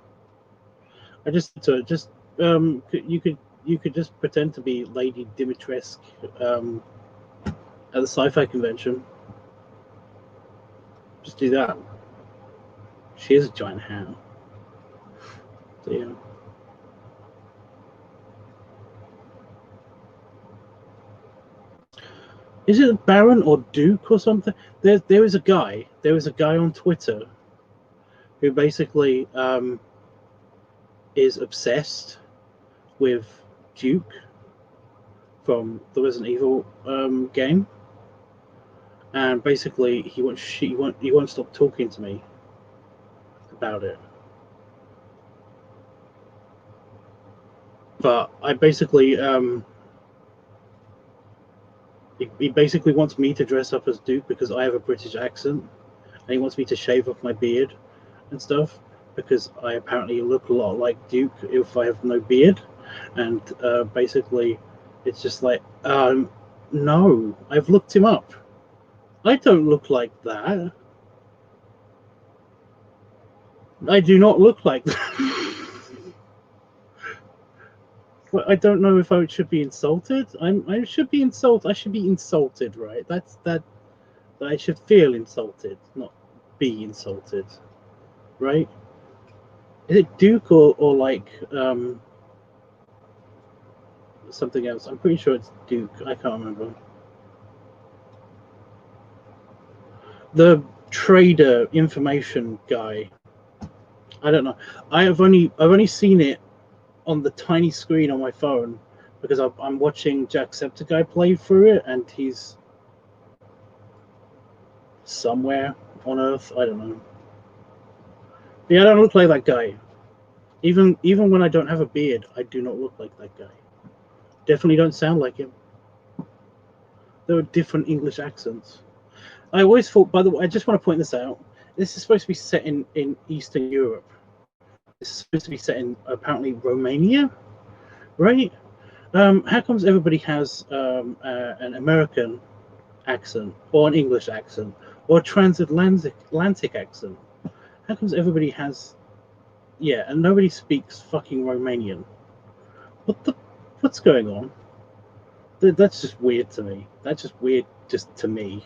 I just you could just pretend to be Lady Dimitrescu at the sci-fi convention. Just do that. She is a giant hat. So yeah. Is it Baron or Duke or something? There was a guy on Twitter who basically is obsessed with Duke from the Resident Evil game, and basically he won't stop talking to me about it. But I basically he basically wants me to dress up as Duke because I have a British accent, and he wants me to shave off my beard and stuff because I apparently look a lot like Duke if I have no beard. And basically it's just like, no, I've looked him up. I don't look like that. I do not look like that. But I don't know if I should be insulted. I should be insulted. I should be insulted, right? That's that I should feel insulted, not be insulted, right? Is it Duke or like something else? I'm pretty sure it's Duke. I can't remember. The trader information guy. I don't know. I've only seen it on the tiny screen on my phone because I'm watching Jacksepticeye play through it, and he's somewhere on earth. I don't know. Yeah, I don't look like that guy. Even when I don't have a beard, I do not look like that guy. Definitely don't sound like him. There are different English accents. I always thought, by the way, I just want to point this out. This is supposed to be set in Eastern Europe. This is supposed to be set in apparently Romania, right? How comes everybody has an American accent or an English accent or a transatlantic accent? How comes everybody has, yeah, and nobody speaks fucking Romanian? What's going on? That's just weird to me. That's just weird just to me.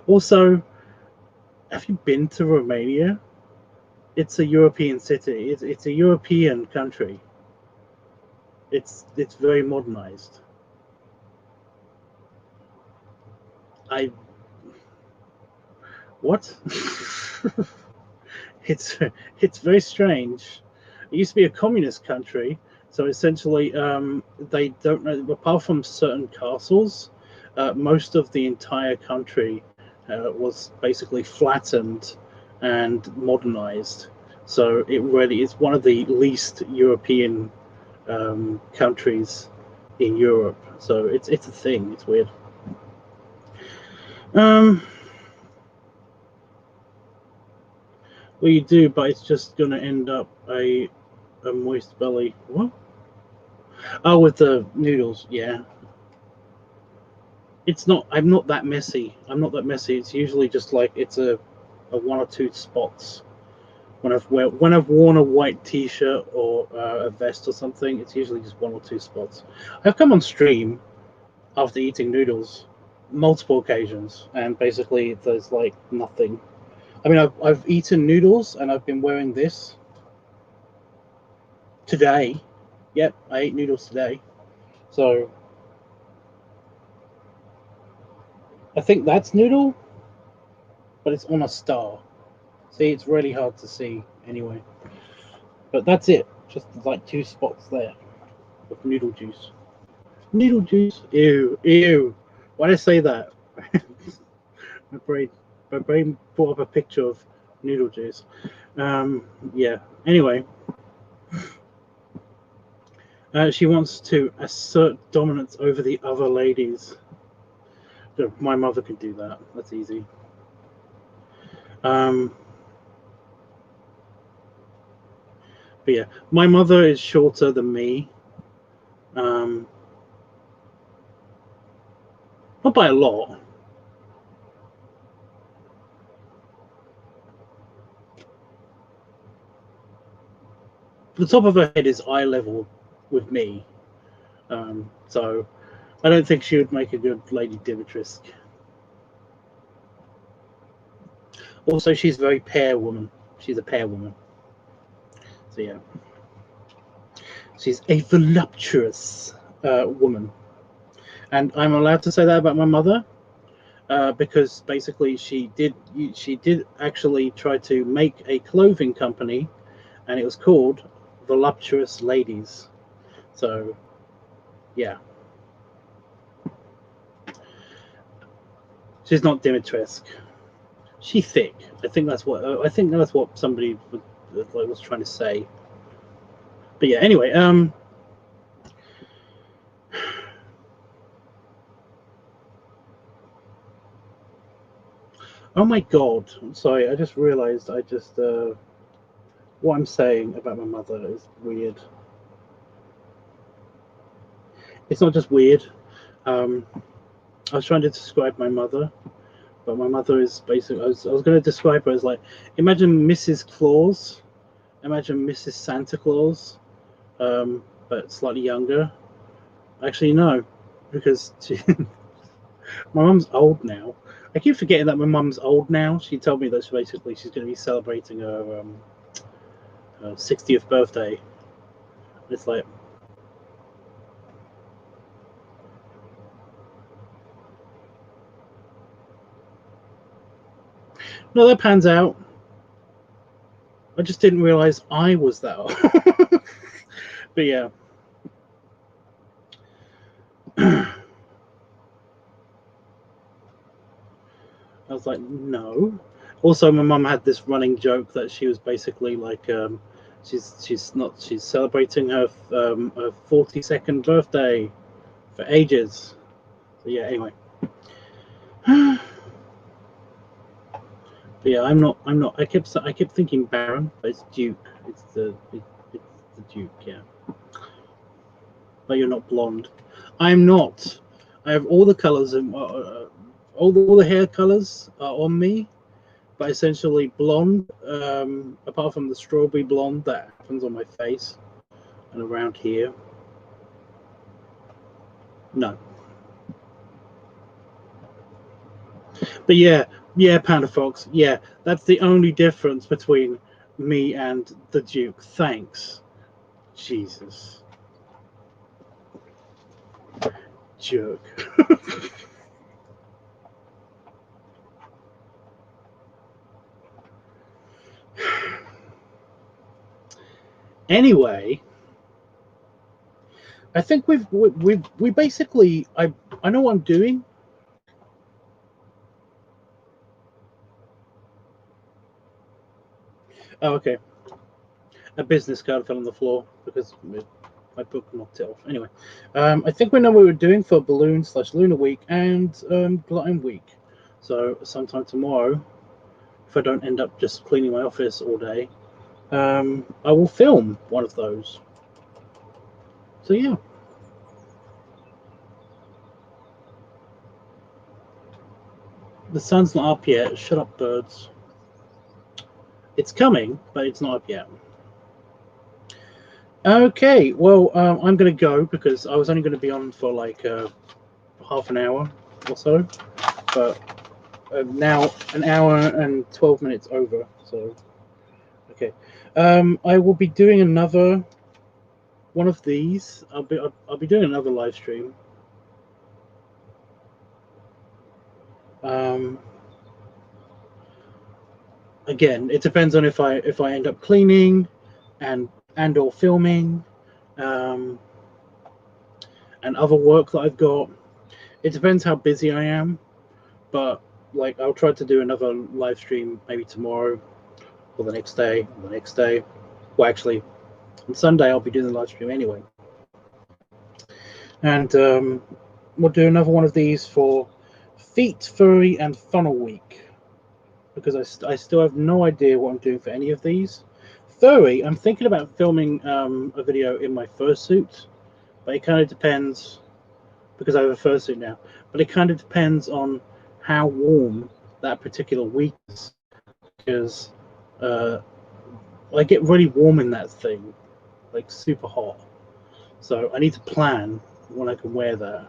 Also, have you been to Romania? It's a European city. It's a European country. It's very modernized. I what? it's it's very strange. It used to be a communist country, so essentially, they don't know. Apart from certain castles, most of the entire country was basically flattened and modernized. So it really is one of the least European countries in Europe. So it's a thing. It's weird. Um, well, you do, but it's just gonna end up a moist belly. What? Oh, with the noodles, yeah. It's not. I'm not that messy. I'm not that messy. It's usually just like it's a one or two spots. When I've worn a white T-shirt or a vest or something, it's usually just one or two spots. I've come on stream after eating noodles multiple occasions, and basically there's like nothing. I mean, I've eaten noodles and I've been wearing this today. Yep, I ate noodles today. So I think that's noodle, but it's on a star. See, it's really hard to see anyway. But that's it. Just like two spots there of noodle juice. Noodle juice? Ew, ew. Why did I say that? my brain, my brain brought up a picture of noodle juice. Yeah. Anyway, she wants to assert dominance over the other ladies. My mother could do that. That's easy. But yeah, my mother is shorter than me. Not by a lot. The top of her head is eye level with me. So I don't think she would make a good Lady Dimitrescu. Also, she's a very pear woman. She's a pear woman. So yeah, she's a voluptuous woman, and I'm allowed to say that about my mother because basically she did actually try to make a clothing company, and it was called Voluptuous Ladies. So yeah, she's not Dimitrescu. She's thick. I think that's what somebody was trying to say. But yeah, anyway, oh my god, I'm sorry, I just realized what I'm saying about my mother is weird. It's not just weird. I was trying to describe my mother, but my mother is basically, I was going to describe her as like, imagine Mrs. Claus, imagine Mrs. Santa Claus, but slightly younger. Actually, no, because my mum's old now. I keep forgetting that my mum's old now. She told me that she's going to be celebrating her 60th birthday. It's like, no, that pans out. I just didn't realize I was that old. But yeah. I was like, no. Also, my mum had this running joke that she was basically like, she's celebrating her 42nd birthday for ages. So yeah, anyway. But yeah, I'm not. I kept thinking Baron, but it's Duke. It's the Duke. Yeah. But you're not blonde. I'm not. I have all the colors and all the hair colors are on me, but essentially blonde. Apart from the strawberry blonde that happens on my face and around here. No. But yeah, Panda Fox. Yeah, that's the only difference between me and the Duke. Thanks, Jesus. Jerk. Anyway, I think we basically I know what I'm doing. Oh, okay. A business card fell on the floor because my book knocked it off. Anyway, I think we know what we're doing for Balloon/Lunar Week and Glutton Week. So sometime tomorrow, if I don't end up just cleaning my office all day, I will film one of those. So yeah. The sun's not up yet. Shut up, birds. It's coming, but it's not up yet. Okay, well, I'm going to go because I was only going to be on for like half an hour or so, but now an hour and 12 minutes over. So, okay, I will be doing another one of these. I'll be doing another live stream. Again, it depends on if I end up cleaning and or filming, and other work that I've got. It depends how busy I am, but like I'll try to do another live stream maybe tomorrow or the next day or the next day. Well, actually, on Sunday I'll be doing the live stream anyway, and we'll do another one of these for Feet, Furry, and Funnel Week because I still have no idea what I'm doing for any of these. Furry, I'm thinking about filming a video in my fursuit, but it kind of depends because I have a fursuit now. But it kind of depends on how warm that particular week is, because I get really warm in that thing, like super hot. So I need to plan when I can wear that.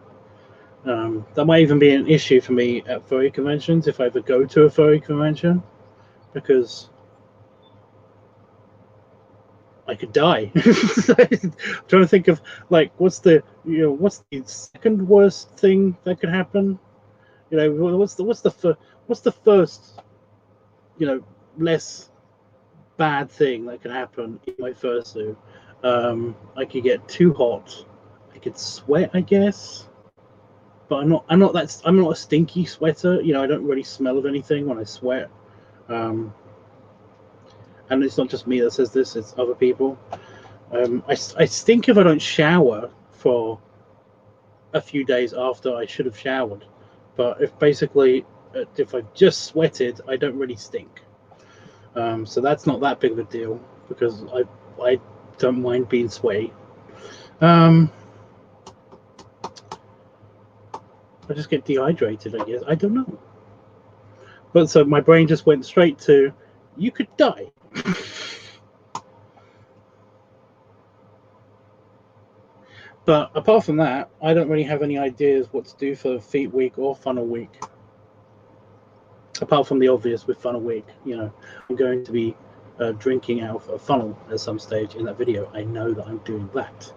That might even be an issue for me at furry conventions if I ever go to a furry convention, because I could die. I'm trying to think of like what's the second worst thing that could happen. What's the first less bad thing that could happen in my fursuit? I could get too hot. I could sweat, I guess. But I'm not a stinky sweater. I don't really smell of anything when I sweat. And it's not just me that says this; it's other people. I stink if I don't shower for a few days after I should have showered. But if I've just sweated, I don't really stink. So that's not that big of a deal because I don't mind being sweaty. I just get dehydrated, I guess. I don't know. But so my brain just went straight to, you could die. But apart from that, I don't really have any ideas what to do for Feet Week or Funnel Week. Apart from the obvious with Funnel Week, I'm going to be drinking out of a funnel at some stage in that video. I know that I'm doing that.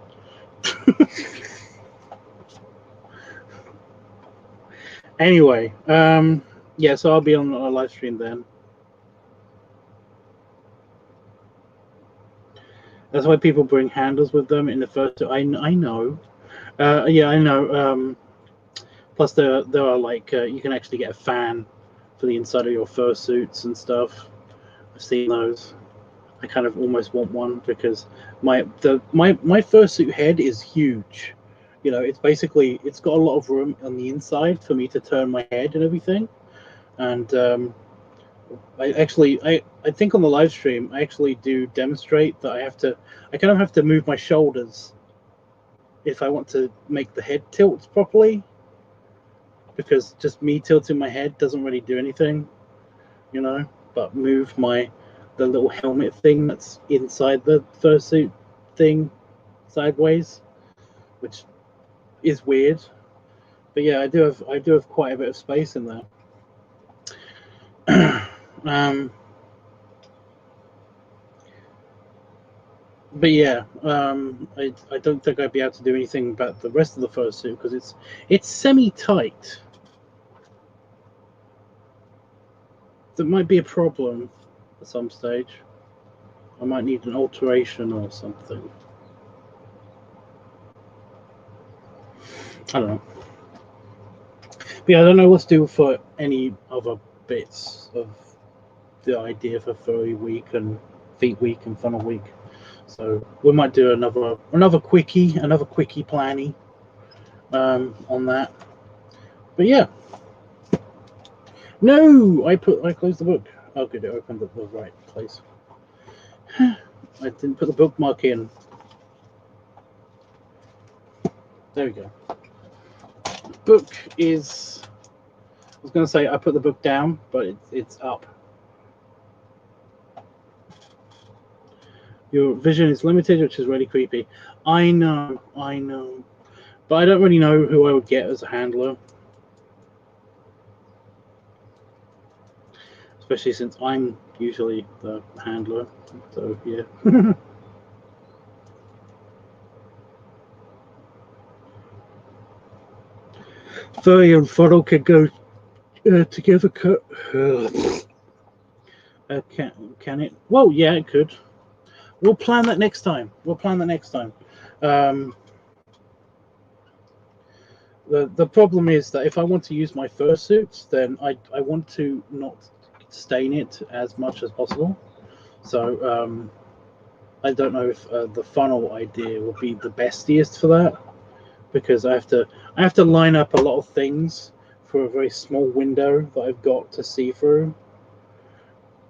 Anyway, yeah, so I'll be on a live stream then. That's why people bring handles with them in the first. I know. Yeah, I know. Plus, there are like you can actually get a fan for the inside of your fursuits and stuff. I've seen those. I kind of almost want one because my fursuit head is huge. You know, it's got a lot of room on the inside for me to turn my head and everything. And I think on the live stream I actually do demonstrate that I kind of have to move my shoulders if I want to make the head tilt properly, because just me tilting my head doesn't really do anything, you know. But move the little helmet thing that's inside the fursuit thing sideways, which is weird. But yeah, I do have quite a bit of space in there. But yeah, I don't think I'd be able to do anything about the rest of the fursuit because it's semi-tight. That might be a problem at some stage. I might need an alteration or something. I don't know. But yeah, I don't know what to do for any other bits of the idea for Furry Week and Feet Week and Funnel Week. So we might do another quickie planning on that. But yeah. No, I closed the book. Oh, good, it opened at the right place. I didn't put the bookmark in. There we go. Book is. I was going to say I put the book down, but it's up. Your vision is limited, which is really creepy. I know. But I don't really know who I would get as a handler. Especially since I'm usually the handler. So, yeah. Furry and Funnel can go together. Can it? Well, yeah, it could. We'll plan that next time. The problem is that if I want to use my fursuits, then I want to not stain it as much as possible. So I don't know if the funnel idea would be the bestiest for that, because I have to line up a lot of things for a very small window that I've got to see through,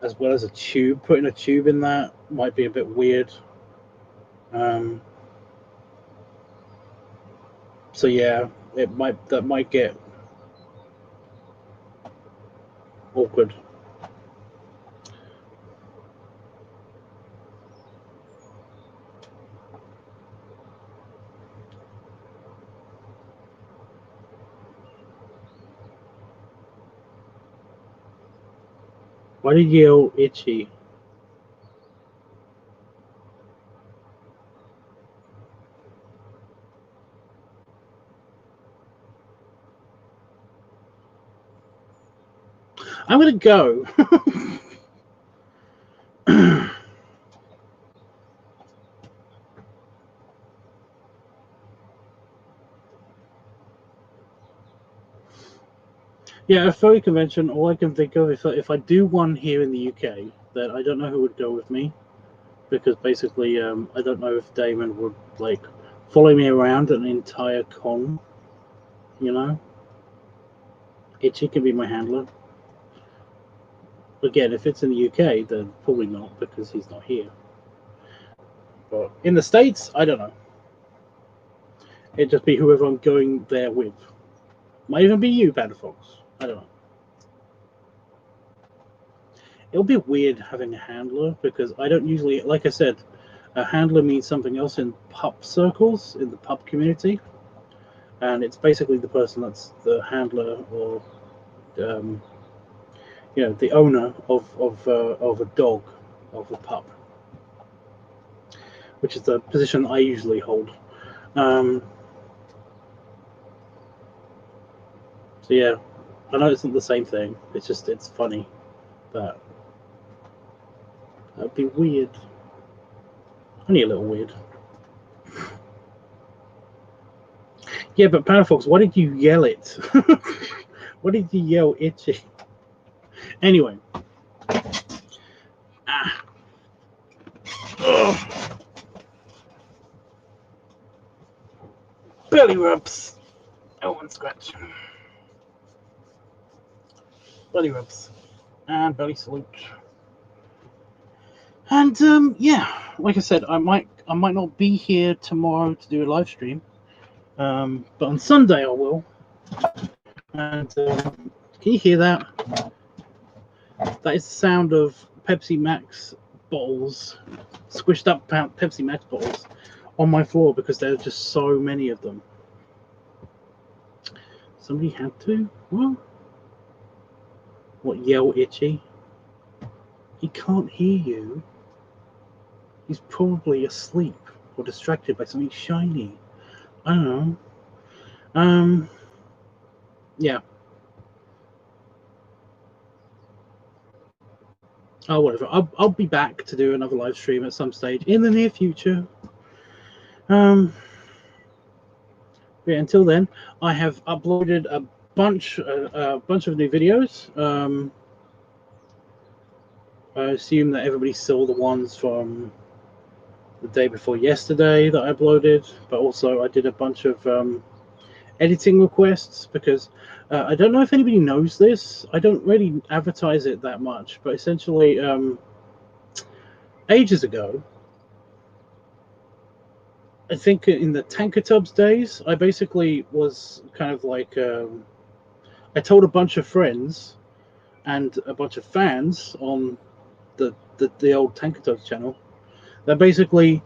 as well as a tube. Putting a tube in that might be a bit weird. So yeah, that might get awkward. Why did you yell itchy? I'm gonna go. Yeah, a furry convention. All I can think of, if I do one here in the UK, then I don't know who would go with me, because basically, I don't know if Damon would like follow me around an entire con. You know, Itchy can be my handler. Again, if it's in the UK, then probably not, because he's not here. But in the States, I don't know. It'd just be whoever I'm going there with. Might even be you, Panda-Fox. I don't know. It'll be weird having a handler, because I don't usually, like I said, a handler means something else in pup circles, in the pup community. And it's basically the person that's the handler, or you know, the owner of a dog, of a pup, which is the position I usually hold. So yeah, I know it's not the same thing. It's just, it's funny that would be weird. Only a little weird. Yeah, but Panda-Fox, why did you yell it? Why did you yell itchy? Anyway. Belly rubs. Oh, one scratch. Belly rubs. And belly salute. And yeah, like I said, I might not be here tomorrow to do a live stream. But on Sunday I will. And can you hear that? That is the sound of Pepsi Max bottles, squished up Pepsi Max bottles on my floor because there are just so many of them. Somebody had to? What, yell Itchy? He can't hear you. He's probably asleep or distracted by something shiny. I don't know. Yeah. Oh, whatever. I'll be back to do another live stream at some stage in the near future. Yeah, until then, I have uploaded a bunch of new videos. I assume that everybody saw the ones from the day before yesterday that I uploaded, but also I did a bunch of editing requests because I don't know if anybody knows this. I don't really advertise it that much, but essentially, ages ago, I think in the LiveTUBBs days, I basically was kind of like I told a bunch of friends and a bunch of fans on the old LiveTUBBs channel that basically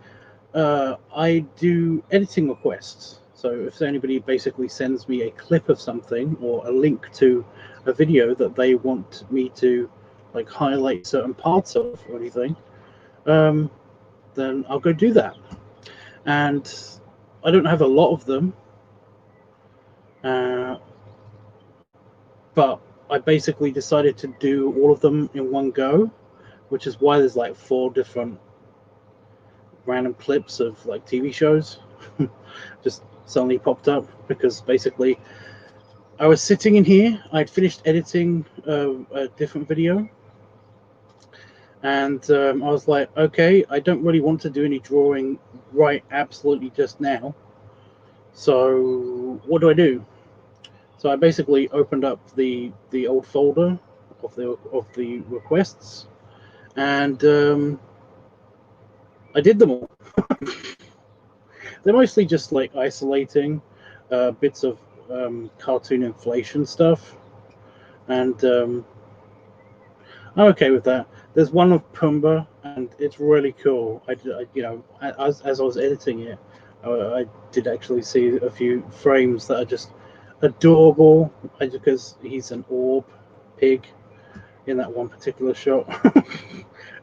I do editing requests. So if anybody basically sends me a clip of something or a link to a video that they want me to like highlight certain parts of or anything, then I'll go do that. And I don't have a lot of them, but I basically decided to do all of them in one go, which is why there's like 4 different random clips of like TV shows just suddenly popped up because basically I was sitting in here, I'd finished editing a different video, and I was like, okay, I don't really want to do any drawing right absolutely just now, so what do? So I basically opened up the old folder of the requests, and I did them all. They're mostly just like isolating bits of cartoon inflation stuff, and I'm okay with that. There's one of Pumbaa, and it's really cool. You know, as I was editing it, I did actually see a few frames that are just adorable, because he's an orb pig in that one particular shot,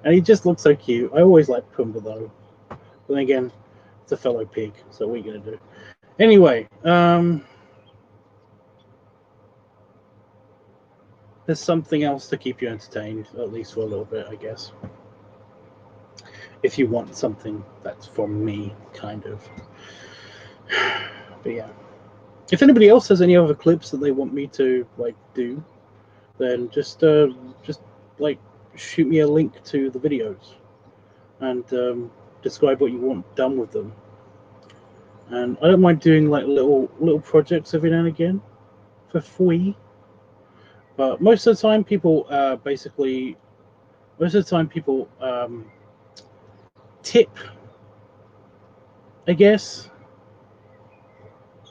and he just looks so cute. I always like Pumbaa though, but then again, it's a fellow pig, so what are you gonna do? Anyway, there's something else to keep you entertained, at least for a little bit, I guess. If you want something that's from me, kind of. But yeah. If anybody else has any other clips that they want me to like do, then just like shoot me a link to the videos and describe what you want done with them. And I don't mind doing like little projects every now and again for free. But most of the time, people tip, I guess.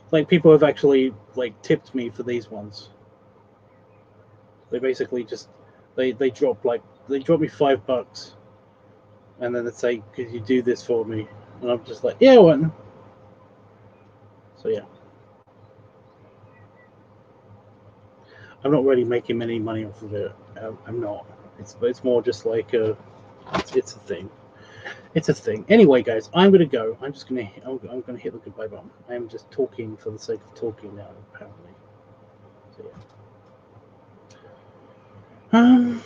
Like people have actually like tipped me for these ones. They basically just they drop me $5, and then they say, "Could you do this for me?" And I'm just like, "Yeah, I want." So yeah, I'm not really making any money off of it. I'm not. It's more just like it's a thing. It's a thing. Anyway, guys, I'm gonna go. I'm gonna hit the goodbye button. I am just talking for the sake of talking now, apparently. So yeah.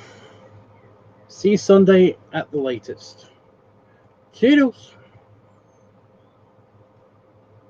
See you Sunday at the latest. Cheers.